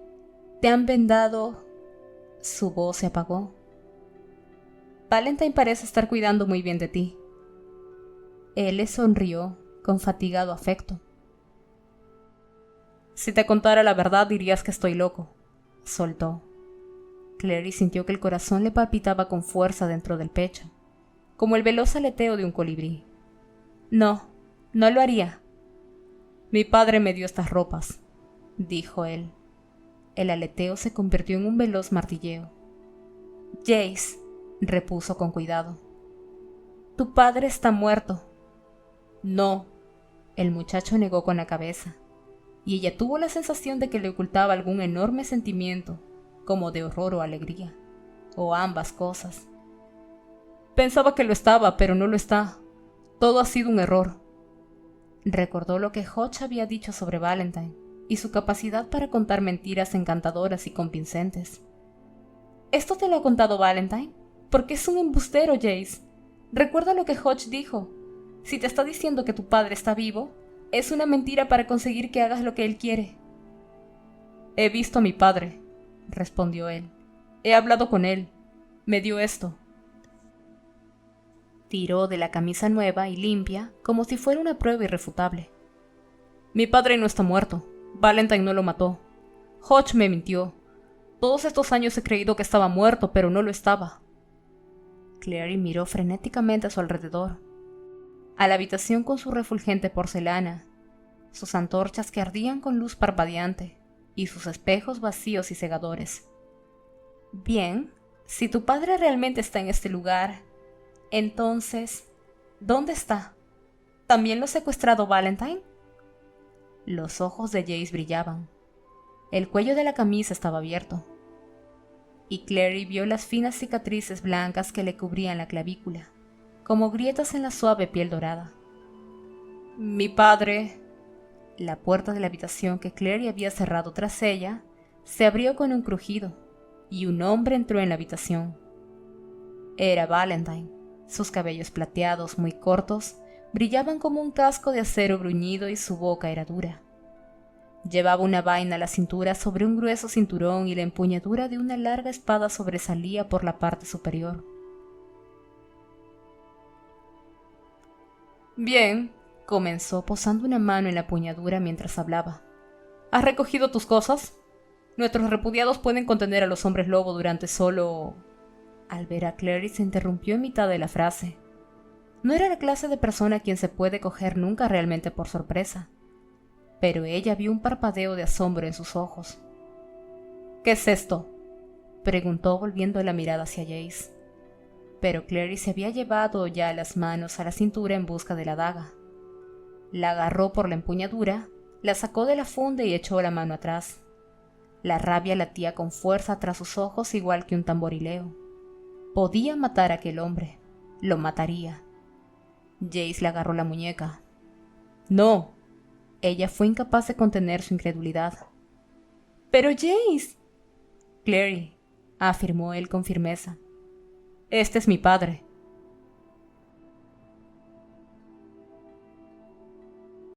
[SPEAKER 1] te han vendado? Su voz se apagó. Valentine parece estar cuidando muy bien de ti. Él le sonrió con fatigado afecto. Si te contara la verdad dirías que estoy loco, soltó. Clary sintió que el corazón le palpitaba con fuerza dentro del pecho, como el veloz aleteo de un colibrí. No, no lo haría. Mi padre me dio estas ropas, dijo él. El aleteo se convirtió en un veloz martilleo. Jace, repuso con cuidado. Tu padre está muerto. No, el muchacho negó con la cabeza, y ella tuvo la sensación de que le ocultaba algún enorme sentimiento, como de horror o alegría, o ambas cosas. Pensaba que lo estaba, pero no lo está. Todo ha sido un error. Recordó lo que Hodge había dicho sobre Valentine, y su capacidad para contar mentiras encantadoras y convincentes. ¿Esto te lo ha contado Valentine? Porque es un embustero, Jace. Recuerda lo que Hodge dijo. Si te está diciendo que tu padre está vivo, es una mentira para conseguir que hagas lo que él quiere. He visto a mi padre, respondió él. He hablado con él. Me dio esto. Tiró de la camisa nueva y limpia como si fuera una prueba irrefutable. Mi padre no está muerto. Valentine no lo mató. Hodge me mintió. Todos estos años he creído que estaba muerto, pero no lo estaba. Clary miró frenéticamente a su alrededor, a la habitación con su refulgente porcelana, sus antorchas que ardían con luz parpadeante y sus espejos vacíos y cegadores. Bien, si tu padre realmente está en este lugar, entonces, ¿dónde está? ¿También lo ha secuestrado Valentine? Los ojos de Jace brillaban. El cuello de la camisa estaba abierto, y Clary vio las finas cicatrices blancas que le cubrían la clavícula, como grietas en la suave piel dorada. Mi padre... La puerta de la habitación que Clary había cerrado tras ella se abrió con un crujido, y un hombre entró en la habitación. Era Valentine. Sus cabellos plateados muy cortos brillaban como un casco de acero bruñido y su boca era dura. Llevaba una vaina a la cintura sobre un grueso cinturón y la empuñadura de una larga espada sobresalía por la parte superior. Bien, comenzó posando una mano en la empuñadura mientras hablaba. ¿Has recogido tus cosas? Nuestros repudiados pueden contener a los hombres lobo durante solo... Al ver a Clary se interrumpió en mitad de la frase. No era la clase de persona a quien se puede coger nunca realmente por sorpresa, pero ella vio un parpadeo de asombro en sus ojos. ¿Qué es esto?, preguntó volviendo la mirada hacia Jace. Pero Clary se había llevado ya las manos a la cintura en busca de la daga. La agarró por la empuñadura, la sacó de la funda y echó la mano atrás. La rabia latía con fuerza tras sus ojos igual que un tamborileo. Podía matar a aquel hombre. Lo mataría. Jace le agarró la muñeca. ¡No! Ella fue incapaz de contener su incredulidad. ¡Pero Jace! Clary, afirmó él con firmeza. Este es mi padre.